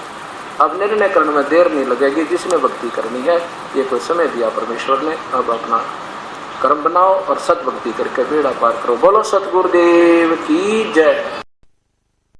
अब निर्णय करने में देर नहीं लगेगी, जिसमें भक्ति करनी है, ये कोई समय दिया परमेश्वर ने। अब अपना कर्म बनाओ और सत भक्ति करके बेड़ा पार करो। बोलो सतगुरुदेव की जय।